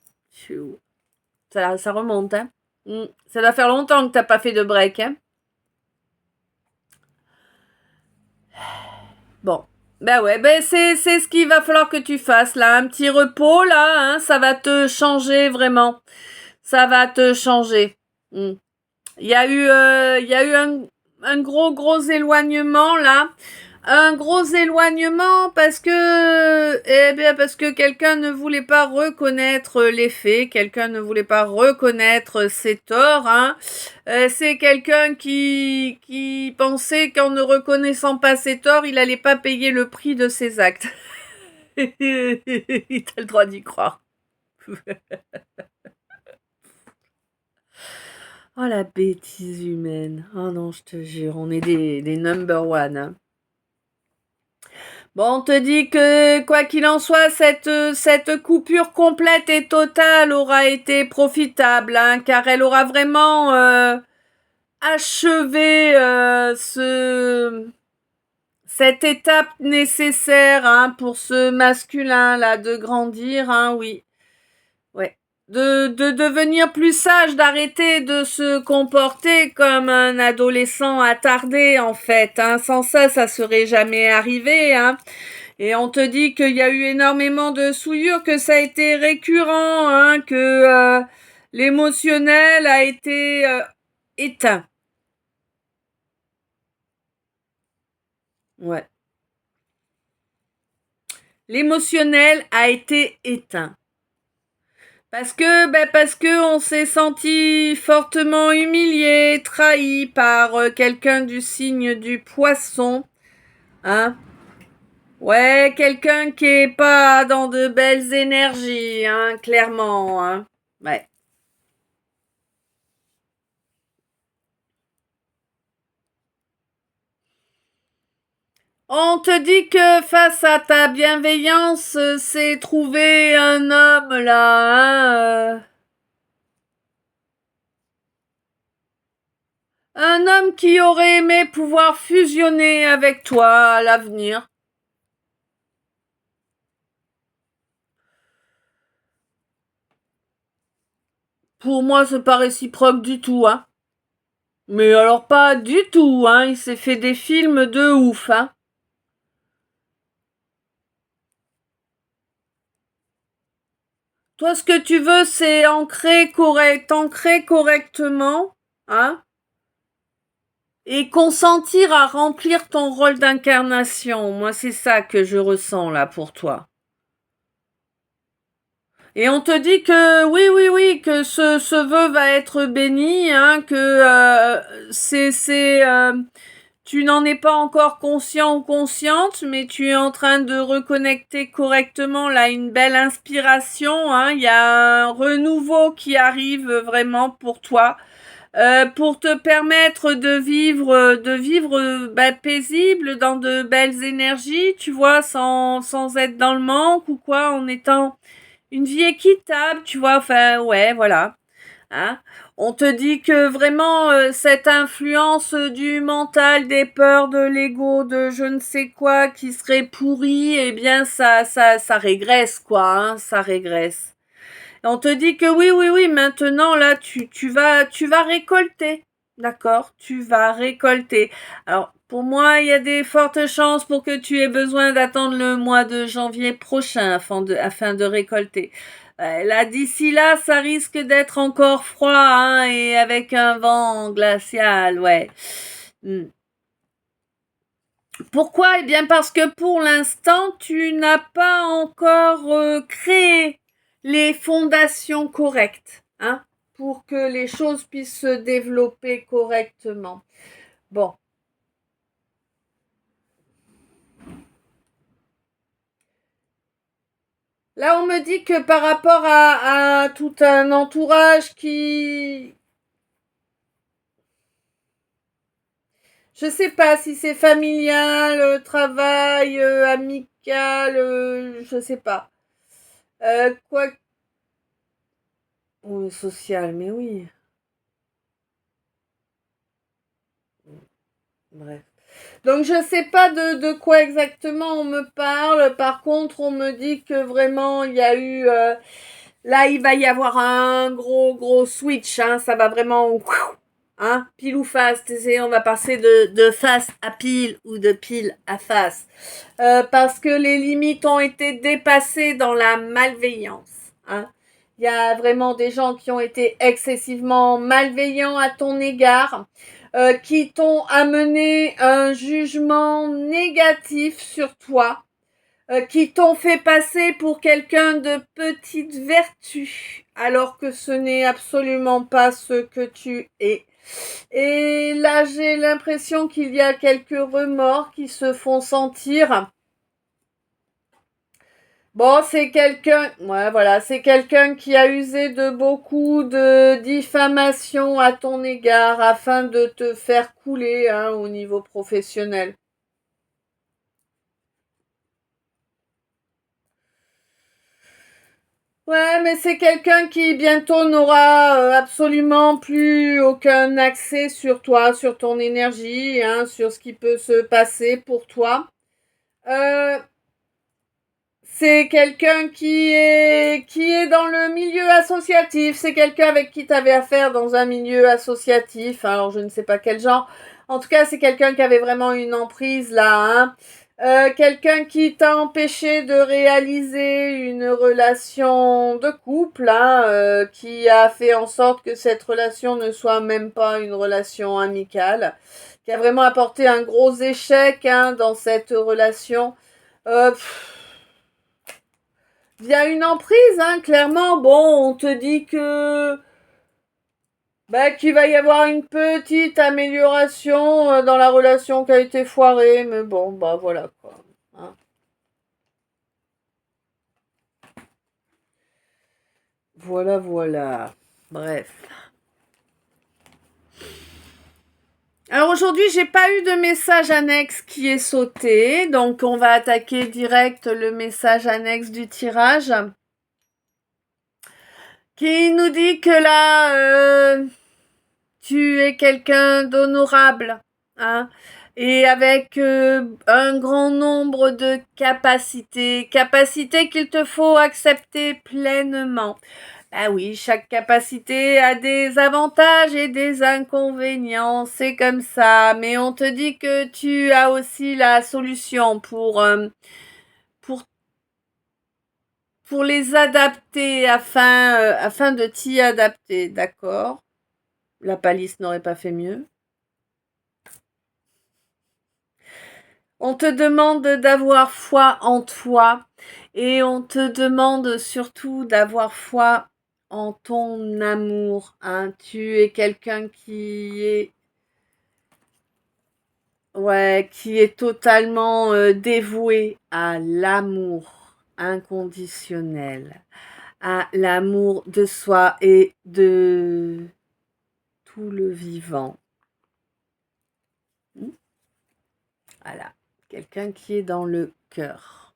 Ça remonte, hein. Ça doit faire longtemps que t'as pas fait de break, hein. Bon. Ben ouais, c'est ce qu'il va falloir que tu fasses, là. Un petit repos, là, hein, ça va te changer, vraiment. Ça va te changer. Il y a eu un gros éloignement, là. Un gros éloignement parce que quelqu'un ne voulait pas reconnaître les faits, quelqu'un ne voulait pas reconnaître ses torts, hein. C'est quelqu'un qui pensait qu'en ne reconnaissant pas ses torts, il allait pas payer le prix de ses actes. T'as le droit d'y croire. Oh la bêtise humaine. Oh non, je te jure, on est des number one, hein. Bon, on te dit que, quoi qu'il en soit, cette coupure complète et totale aura été profitable, hein, car elle aura vraiment achevé cette étape nécessaire, hein, pour ce masculin-là de grandir, hein, oui. Ouais. De devenir plus sage, d'arrêter de se comporter comme un adolescent attardé, en fait, hein. Sans ça, ça serait jamais arrivé, hein. Et on te dit qu'il y a eu énormément de souillures, que ça a été récurrent, hein, que l'émotionnel a été éteint. Ouais. L'émotionnel a été éteint. Parce que on s'est senti fortement humilié, trahi par quelqu'un du signe du poisson, hein. Ouais, quelqu'un qui est pas dans de belles énergies, hein, clairement, hein. Ouais. On te dit que face à ta bienveillance, c'est trouver un homme là, hein. Un homme qui aurait aimé pouvoir fusionner avec toi à l'avenir. Pour moi, c'est pas réciproque du tout, hein. Mais alors pas du tout, hein. Il s'est fait des films de ouf, hein. Toi, ce que tu veux, c'est ancrer correctement, hein, et consentir à remplir ton rôle d'incarnation. Moi, c'est ça que je ressens là pour toi. Et on te dit que oui, que ce vœu va être béni, hein, que tu n'en es pas encore conscient ou consciente, mais tu es en train de reconnecter correctement là une belle inspiration, hein. Il y a un renouveau qui arrive vraiment pour toi. Pour te permettre de vivre paisible dans de belles énergies, tu vois, sans être dans le manque ou quoi, en étant une vie équitable, tu vois, enfin, ouais, voilà. Hein. On te dit que vraiment cette influence du mental, des peurs, de l'ego, de je ne sais quoi qui serait pourri, eh bien ça régresse quoi, hein, ça régresse. Et on te dit que oui, maintenant là tu vas récolter, d'accord, tu vas récolter. Alors pour moi il y a des fortes chances pour que tu aies besoin d'attendre le mois de janvier prochain afin de récolter. Là, d'ici là, ça risque d'être encore froid, hein, et avec un vent glacial, ouais. Hmm. Pourquoi? Eh bien, parce que pour l'instant, tu n'as pas encore créé les fondations correctes, hein, pour que les choses puissent se développer correctement. Bon. Là, on me dit que par rapport à tout un entourage je sais pas si c'est familial, travail, amical, je sais pas. Quoi. Ou social, mais oui. Bref. Donc je sais pas de quoi exactement on me parle. Par contre, on me dit que vraiment il y a eu là il va y avoir un gros switch, hein, ça va vraiment hein, pile ou face, tu sais, on va passer de face à pile ou de pile à face. Parce que les limites ont été dépassées dans la malveillance, hein. Il y a vraiment des gens qui ont été excessivement malveillants à ton égard, qui t'ont amené un jugement négatif sur toi, qui t'ont fait passer pour quelqu'un de petite vertu, alors que ce n'est absolument pas ce que tu es. Et là, j'ai l'impression qu'il y a quelques remords qui se font sentir. Bon, c'est quelqu'un, ouais, voilà, c'est quelqu'un qui a usé de beaucoup de diffamation à ton égard afin de te faire couler, hein, au niveau professionnel. Ouais, mais c'est quelqu'un qui bientôt n'aura absolument plus aucun accès sur toi, sur ton énergie, hein, sur ce qui peut se passer pour toi. Euh, C'est quelqu'un qui est dans le milieu associatif. C'est quelqu'un avec qui tu avais affaire dans un milieu associatif. Alors, je ne sais pas quel genre. En tout cas, c'est quelqu'un qui avait vraiment une emprise là, hein. Quelqu'un qui t'a empêché de réaliser une relation de couple, hein, qui a fait en sorte que cette relation ne soit même pas une relation amicale, qui a vraiment apporté un gros échec, hein, dans cette relation. Il y a une emprise, hein, clairement. Bon, on te dit que qu'il va y avoir une petite amélioration dans la relation qui a été foirée, mais bon, voilà quoi. Hein. Voilà, voilà. Bref. Alors aujourd'hui, j'ai pas eu de message annexe qui est sauté, donc on va attaquer direct le message annexe du tirage qui nous dit que là, tu es quelqu'un d'honorable, hein, et avec un grand nombre de capacités qu'il te faut accepter pleinement. Ah oui, chaque capacité a des avantages et des inconvénients, c'est comme ça, mais on te dit que tu as aussi la solution pour, pour les adapter afin de t'y adapter, d'accord? La palisse n'aurait pas fait mieux. On te demande d'avoir foi en toi et on te demande surtout d'avoir foi en ton amour. Hein. Tu es quelqu'un qui est totalement dévoué à l'amour inconditionnel, à l'amour de soi et de tout le vivant. Voilà, quelqu'un qui est dans le cœur.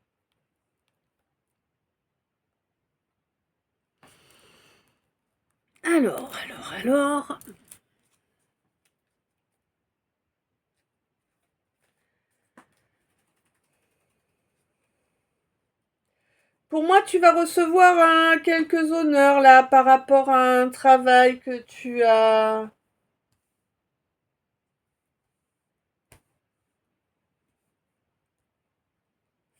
Alors. Pour moi, tu vas recevoir quelques honneurs là par rapport à un travail que tu as.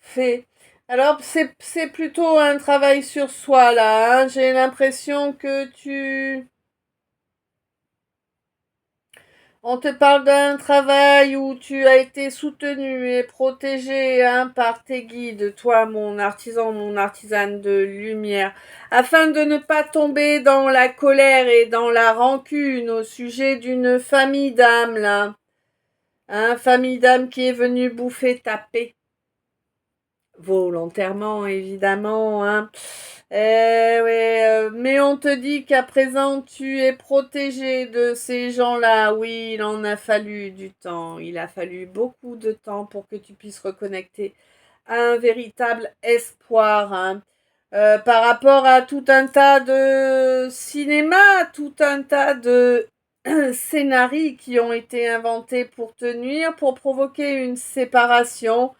Fait. Alors, c'est plutôt un travail sur soi là. Hein. J'ai l'impression que On te parle d'un travail où tu as été soutenu et protégé, hein, par tes guides, toi, mon artisan, mon artisane de lumière, afin de ne pas tomber dans la colère et dans la rancune au sujet d'une famille d'âmes, là. Hein, famille d'âmes qui est venue bouffer ta paix. Volontairement, évidemment, hein. Ouais, mais on te dit qu'à présent tu es protégé de ces gens-là. Oui, il en a fallu du temps. Il a fallu beaucoup de temps pour que tu puisses reconnecter à un véritable espoir. Hein. Par rapport à tout un tas de cinéma, tout un tas de scénarios qui ont été inventés pour te nuire, pour provoquer une séparation.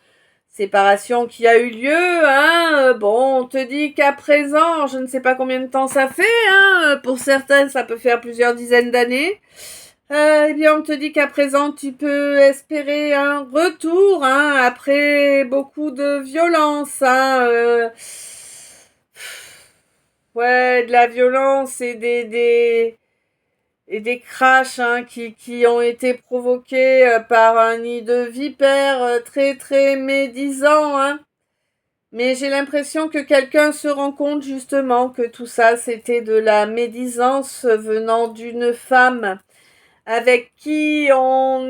Séparation qui a eu lieu, hein. Bon, on te dit qu'à présent, je ne sais pas combien de temps ça fait, hein. Pour certains, ça peut faire plusieurs dizaines d'années. Eh bien, on te dit qu'à présent, tu peux espérer un retour, hein, après beaucoup de violence, hein. Ouais, de la violence et des crashs, hein, qui ont été provoqués par un nid de vipères très très médisant, hein. Mais j'ai l'impression que quelqu'un se rend compte justement que tout ça c'était de la médisance venant d'une femme avec qui on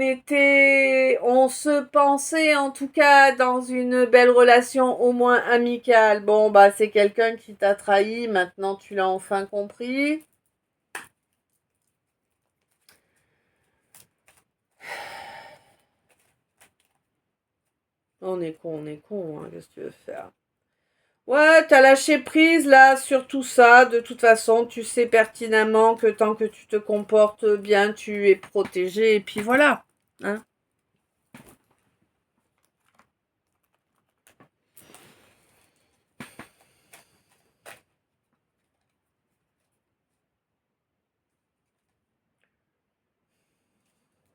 se pensait en tout cas dans une belle relation au moins amicale. Bon c'est quelqu'un qui t'a trahi, maintenant tu l'as enfin compris. On est con, hein, qu'est-ce que tu veux faire? Ouais, t'as lâché prise là sur tout ça. De toute façon, tu sais pertinemment que tant que tu te comportes bien, tu es protégé. Et puis voilà. Hein.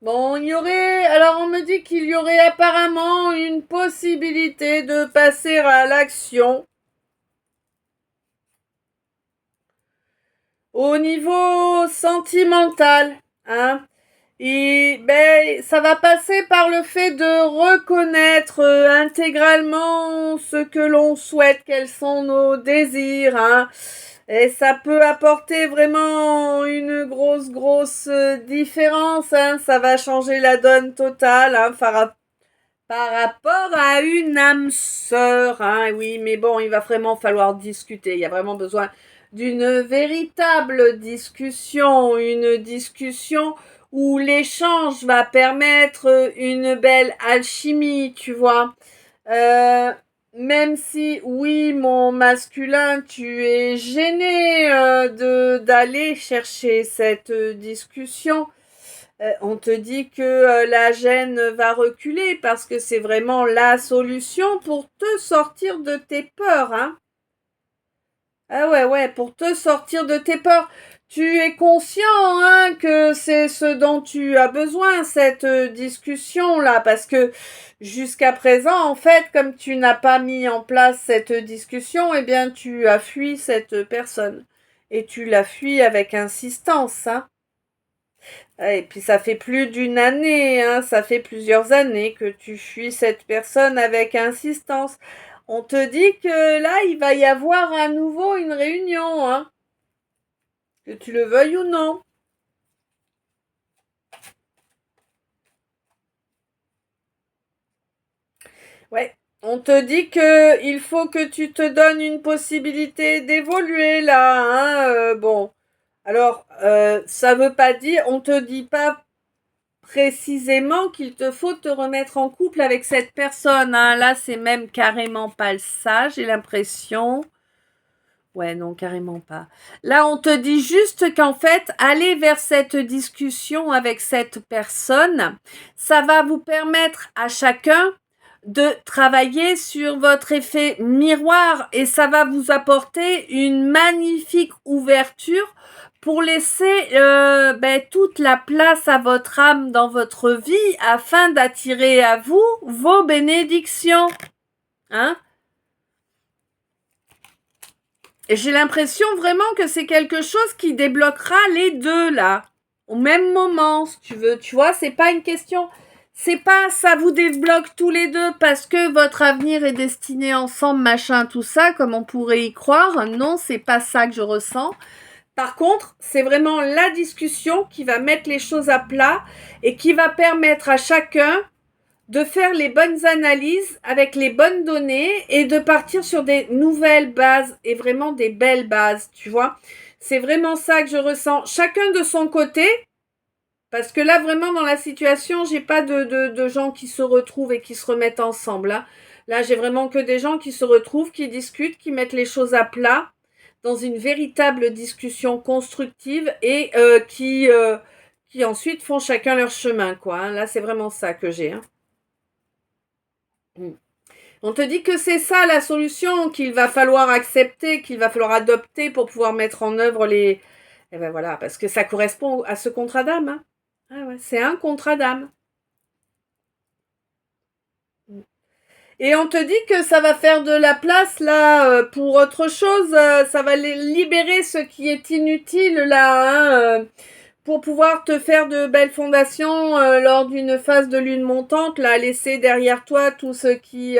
Bon, il y aurait... Alors, on me dit qu'il y aurait apparemment une possibilité de passer à l'action au niveau sentimental, hein. Et ben, ça va passer par le fait de reconnaître intégralement ce que l'on souhaite, quels sont nos désirs, hein. Et ça peut apporter vraiment une grosse différence, hein. Ça va changer la donne totale, hein, par rapport à une âme sœur, hein. Oui, mais bon, il va vraiment falloir discuter. Il y a vraiment besoin d'une véritable discussion, une discussion où l'échange va permettre une belle alchimie, tu vois. Euh, Même si, oui, mon masculin, tu es gêné d'aller chercher cette discussion. On te dit que la gêne va reculer parce que c'est vraiment la solution pour te sortir de tes peurs, hein. Ah ouais, pour te sortir de tes peurs. Tu es conscient, hein, que c'est ce dont tu as besoin, cette discussion-là, parce que jusqu'à présent, en fait, comme tu n'as pas mis en place cette discussion, eh bien, tu as fui cette personne. Et tu l'as fui avec insistance, hein. Et puis ça fait plus d'une année, hein, ça fait plusieurs années que tu fuis cette personne avec insistance. On te dit que là, il va y avoir à nouveau une réunion, hein, que tu le veuilles ou non. Ouais, on te dit que il faut que tu te donnes une possibilité d'évoluer là, hein. Bon, alors ça veut pas dire, on te dit pas précisément qu'il te faut te remettre en couple avec cette personne, hein. Là, c'est même carrément pas ça, j'ai l'impression. Ouais, non, carrément pas. Là, on te dit juste qu'en fait, aller vers cette discussion avec cette personne, ça va vous permettre à chacun de travailler sur votre effet miroir et ça va vous apporter une magnifique ouverture pour laisser toute la place à votre âme dans votre vie afin d'attirer à vous vos bénédictions. Hein? Et j'ai l'impression vraiment que c'est quelque chose qui débloquera les deux là, au même moment, si tu veux. Tu vois, c'est pas une question. C'est pas ça vous débloque tous les deux parce que votre avenir est destiné ensemble, machin, tout ça, comme on pourrait y croire. Non, c'est pas ça que je ressens. Par contre, c'est vraiment la discussion qui va mettre les choses à plat et qui va permettre à chacun de faire les bonnes analyses avec les bonnes données et de partir sur des nouvelles bases et vraiment des belles bases, tu vois. C'est vraiment ça que je ressens. Chacun de son côté, parce que là, vraiment, dans la situation, j'ai pas de gens qui se retrouvent et qui se remettent ensemble, hein. Là, j'ai vraiment que des gens qui se retrouvent, qui discutent, qui mettent les choses à plat dans une véritable discussion constructive et qui ensuite font chacun leur chemin, quoi, hein. Là, c'est vraiment ça que j'ai, hein. On te dit que c'est ça la solution, qu'il va falloir accepter, qu'il va falloir adopter pour pouvoir mettre en œuvre les... Eh ben voilà, parce que ça correspond à ce contrat d'âme, hein. Ah ouais, c'est un contrat d'âme. Et on te dit que ça va faire de la place là pour autre chose, ça va libérer ce qui est inutile là, hein, pour pouvoir te faire de belles fondations lors d'une phase de lune montante, là, laisser derrière toi tout ce qui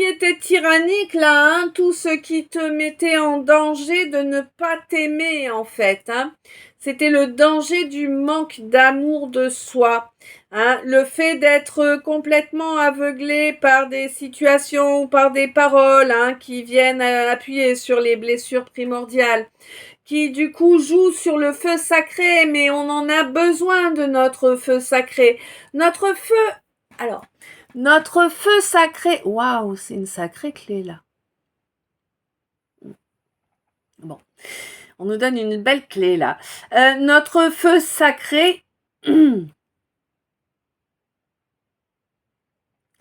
était tyrannique là, hein, tout ce qui te mettait en danger de ne pas t'aimer en fait, hein. C'était le danger du manque d'amour de soi, hein, le fait d'être complètement aveuglé par des situations ou par des paroles, hein, qui viennent appuyer sur les blessures primordiales, qui du coup jouent sur le feu sacré, mais on en a besoin de notre feu sacré. Notre feu, alors, notre feu sacré, waouh, c'est une sacrée clé là. Bon, on nous donne une belle clé là. Notre feu sacré,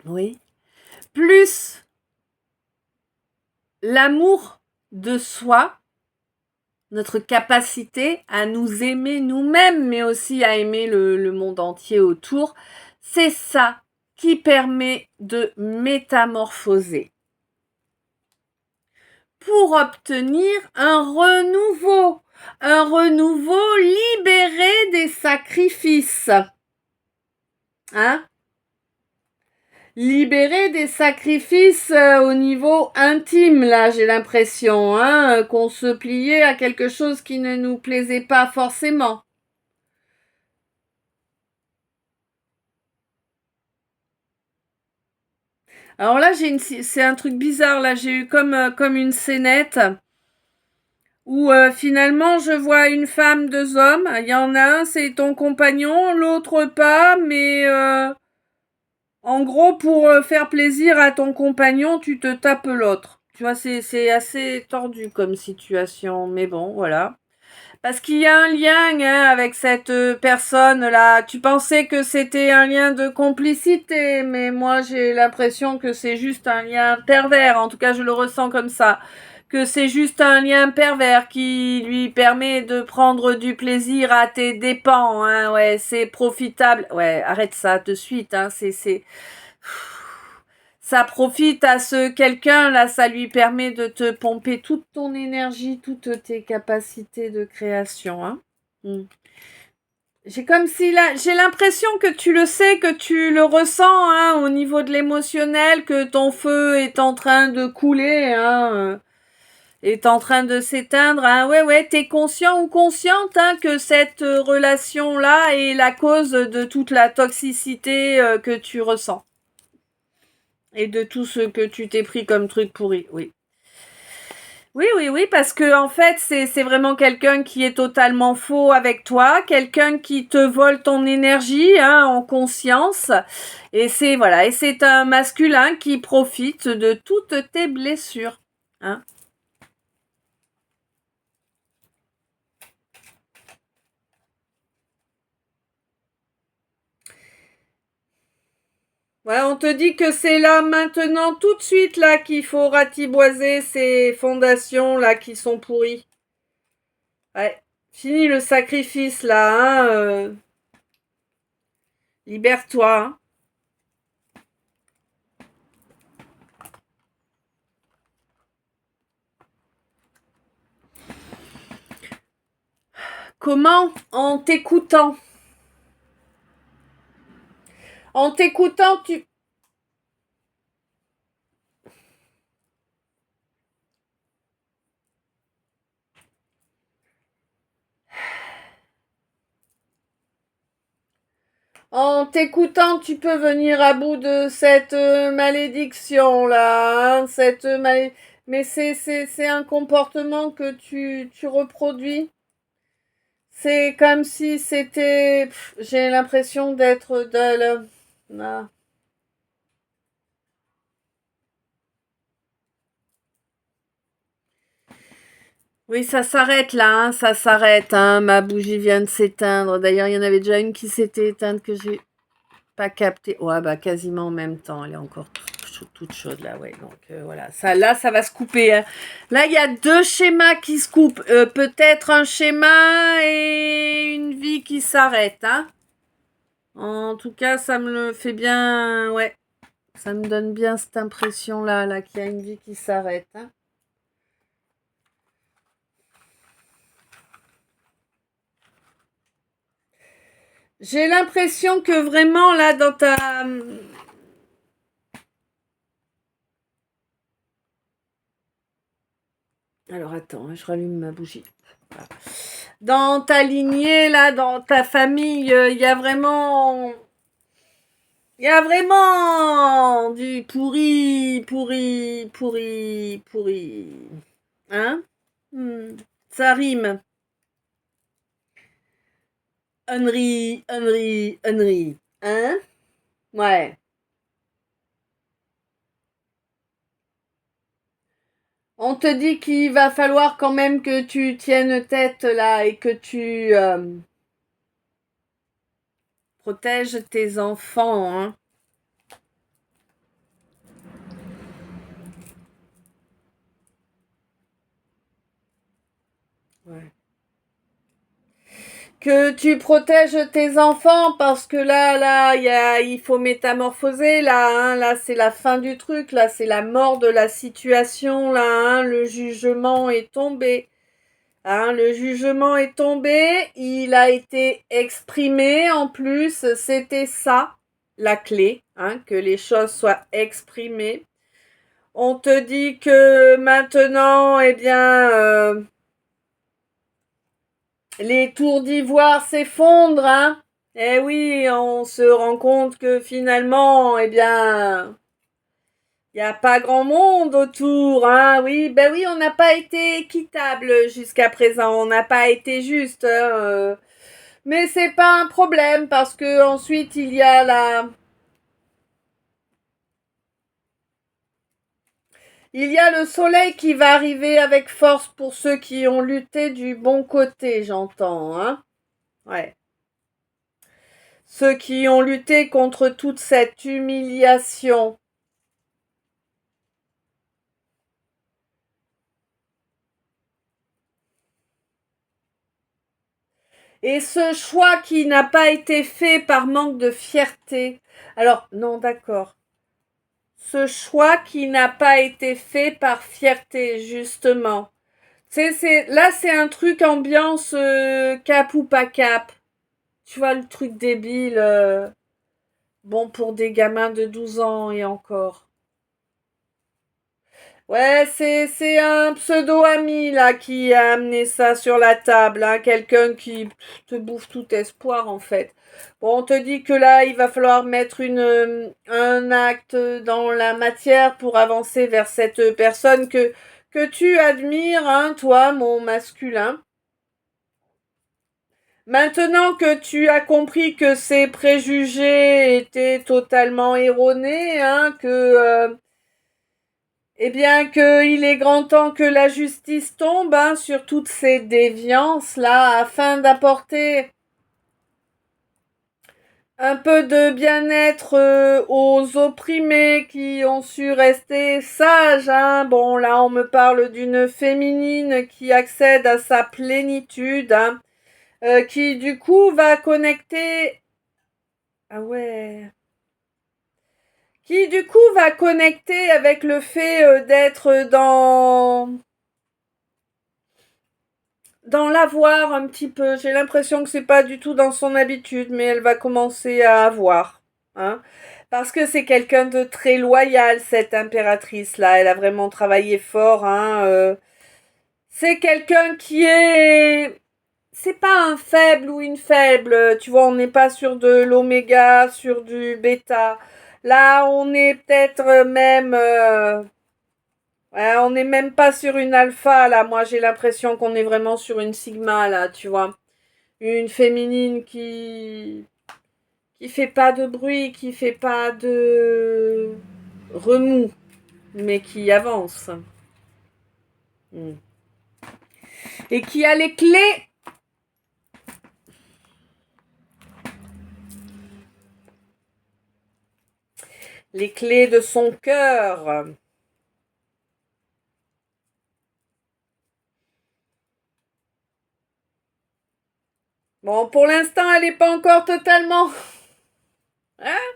oui, plus l'amour de soi, notre capacité à nous aimer nous-mêmes, mais aussi à aimer le monde entier autour. C'est ça qui permet de métamorphoser pour obtenir un renouveau libéré des sacrifices. Hein? Libéré des sacrifices au niveau intime, là, j'ai l'impression, hein, qu'on se pliait à quelque chose qui ne nous plaisait pas forcément. Alors là, c'est un truc bizarre, là, j'ai eu comme une scénette où finalement je vois une femme, deux hommes, il y en a un, c'est ton compagnon, l'autre pas, mais en gros, pour faire plaisir à ton compagnon, tu te tapes l'autre. Tu vois, c'est assez tordu comme situation, mais bon, voilà. Parce qu'il y a un lien hein, avec cette personne-là. Tu pensais que c'était un lien de complicité, mais moi j'ai l'impression que c'est juste un lien pervers. En tout cas, je le ressens comme ça. Que c'est juste un lien pervers qui lui permet de prendre du plaisir à tes dépens. Hein. Ouais, c'est profitable. Ouais, arrête ça de suite. Hein. Ça profite à ce quelqu'un là, ça lui permet de te pomper toute ton énergie, toutes tes capacités de création. Hein. J'ai comme si là, j'ai l'impression que tu le sais, que tu le ressens hein, au niveau de l'émotionnel, que ton feu est en train de couler, hein, est en train de s'éteindre. Hein. Ouais, t'es conscient ou consciente hein, que cette relation-là est la cause de toute la toxicité que tu ressens. Et de tout ce que tu t'es pris comme truc pourri, oui. Oui, parce que en fait, c'est vraiment quelqu'un qui est totalement faux avec toi, quelqu'un qui te vole ton énergie hein, en conscience. Et c'est un masculin qui profite de toutes tes blessures. Hein. Ouais, on te dit que c'est là maintenant, tout de suite là, qu'il faut ratiboiser ces fondations là qui sont pourries. Ouais, fini le sacrifice là, hein. Libère-toi. Hein. Comment? En t'écoutant. En t'écoutant, tu... En t'écoutant, tu peux venir à bout de cette malédiction là, hein, mais c'est un comportement que tu reproduis. C'est comme si c'était, j'ai l'impression d'être de ah. Oui, ça s'arrête là, hein, ça s'arrête. Hein, ma bougie vient de s'éteindre. D'ailleurs, il y en avait déjà une qui s'était éteinte que j'ai pas capté. Ouais, bah quasiment en même temps. Elle est encore toute chaude là, ouais. Donc voilà, ça va se couper. Hein. Là, il y a deux schémas qui se coupent. Peut-être un schéma et une vie qui s'arrête. Hein. En tout cas, ça me le fait bien. Ouais, ça me donne bien cette impression là, qu'il y a une vie qui s'arrête. Hein. J'ai l'impression que vraiment là, dans ta alors attends, je rallume ma bougie. Voilà. Dans ta lignée, là, dans ta famille, il y a vraiment du pourri. Hein? Ça rime. Henry. Hein? Ouais. On te dit qu'il va falloir quand même que tu tiennes tête là et que tu protèges tes enfants. Hein. Ouais. Que tu protèges tes enfants parce que il faut métamorphoser là, hein, là c'est la fin du truc, là c'est la mort de la situation, là, hein, le jugement est tombé, hein, le jugement est tombé, il a été exprimé en plus, c'était ça la clé, hein, que les choses soient exprimées. On te dit que maintenant, eh bien, les tours d'ivoire s'effondrent, hein. Eh oui, on se rend compte que finalement, eh bien, il n'y a pas grand monde autour, hein. Oui, ben oui, on n'a pas été équitable jusqu'à présent, on n'a pas été juste, hein. Mais c'est pas un problème parce que ensuite il y a le soleil qui va arriver avec force pour ceux qui ont lutté du bon côté, j'entends, hein. Ouais. Ceux qui ont lutté contre toute cette humiliation. Et ce choix qui n'a pas été fait par manque de fierté. Alors, non, d'accord. Ce choix qui n'a pas été fait par fierté, justement. Là, c'est un truc ambiance cap ou pas cap. Tu vois, le truc débile. Bon, pour des gamins de 12 ans et encore. Ouais, c'est un pseudo-ami là qui a amené ça sur la table, hein, quelqu'un qui te bouffe tout espoir en fait. Bon, on te dit que là, il va falloir mettre un acte dans la matière pour avancer vers cette personne que tu admires, hein, toi, mon masculin. Maintenant que tu as compris que ces préjugés étaient totalement erronés, hein, eh bien, qu'il est grand temps que la justice tombe, hein, sur toutes ces déviances-là, afin d'apporter un peu de bien-être aux opprimés qui ont su rester sages, hein. Bon, là, on me parle d'une féminine qui accède à sa plénitude, hein, qui, du coup, va connecter... Ah ouais... Qui, du coup, va connecter avec le fait d'être dans l'avoir un petit peu. J'ai l'impression que c'est pas du tout dans son habitude, mais elle va commencer à avoir, hein. Parce que c'est quelqu'un de très loyal, cette impératrice-là. Elle a vraiment travaillé fort, hein. C'est quelqu'un qui est... C'est pas un faible ou une faible. Tu vois, on n'est pas sur de l'oméga, sur du bêta. Là, on est peut-être même... ouais, on n'est même pas sur une alpha, là. Moi, j'ai l'impression qu'on est vraiment sur une sigma, là, tu vois. Une féminine qui fait pas de bruit, qui fait pas de remous, mais qui avance. Mm. Et qui a les clés de son cœur. Bon, pour l'instant, elle n'est pas encore totalement... Hein,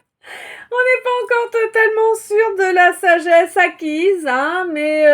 on n'est pas encore totalement sûr de la sagesse acquise, hein, mais...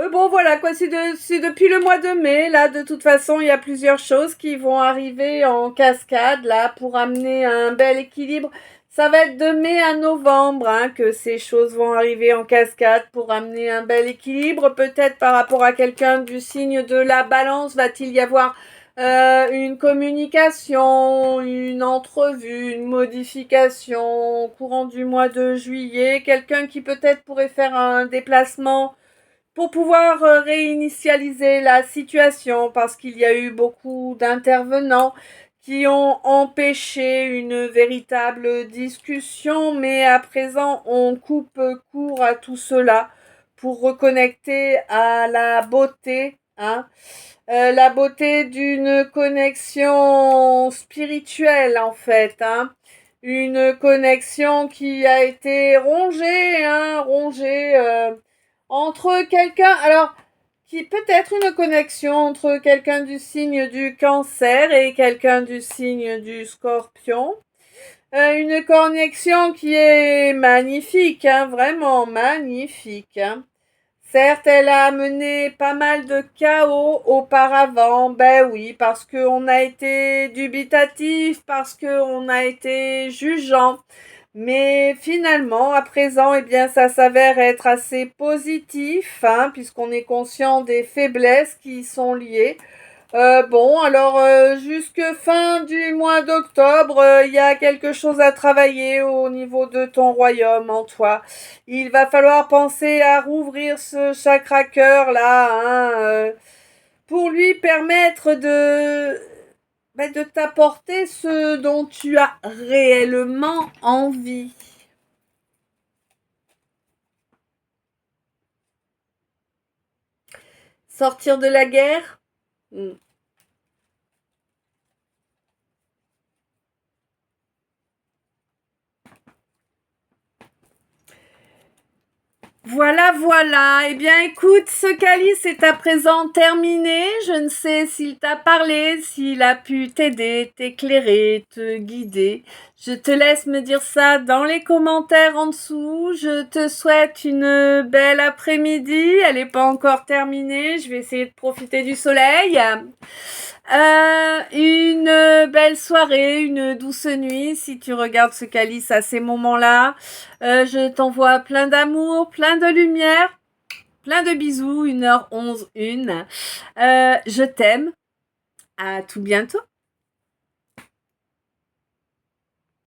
bon, voilà, quoi, c'est depuis le mois de mai, là, de toute façon, il y a plusieurs choses qui vont arriver en cascade, là, pour amener un bel équilibre. Ça va être de mai à novembre, hein, que ces choses vont arriver en cascade pour amener un bel équilibre. Peut-être par rapport à quelqu'un du signe de la balance, va-t-il y avoir une communication, une entrevue, une modification au courant du mois de juillet. Quelqu'un qui peut-être pourrait faire un déplacement pour pouvoir réinitialiser la situation parce qu'il y a eu beaucoup d'intervenants qui ont empêché une véritable discussion, mais à présent on coupe court à tout cela pour reconnecter à la beauté, hein, la beauté d'une connexion spirituelle en fait, hein, une connexion qui a été rongée, hein, rongée entre quelqu'un. Alors qui peut être une connexion entre quelqu'un du signe du Cancer et quelqu'un du signe du Scorpion. Une connexion qui est magnifique, hein, vraiment magnifique. Hein. Certes, elle a amené pas mal de chaos auparavant, ben oui, parce qu'on a été dubitatif, parce qu'on a été jugeant. Mais finalement, à présent, eh bien, ça s'avère être assez positif, hein, puisqu'on est conscient des faiblesses qui y sont liées. Bon, alors jusque fin du mois d'octobre, il y a quelque chose à travailler au niveau de ton royaume en toi. Il va falloir penser à rouvrir ce chakra cœur là, hein, pour lui permettre de t'apporter ce dont tu as réellement envie. Sortir de la guerre? Voilà, voilà. Eh bien, écoute, ce calice est à présent terminé. Je ne sais s'il t'a parlé, s'il a pu t'aider, t'éclairer, te guider. Je te laisse me dire ça dans les commentaires en dessous. Je te souhaite une belle après-midi. Elle n'est pas encore terminée. Je vais essayer de profiter du soleil. Une belle soirée, une douce nuit si tu regardes ce calice à ces moments-là. Je t'envoie plein d'amour, plein de lumière, plein de bisous, 1h11. Je t'aime. À tout bientôt.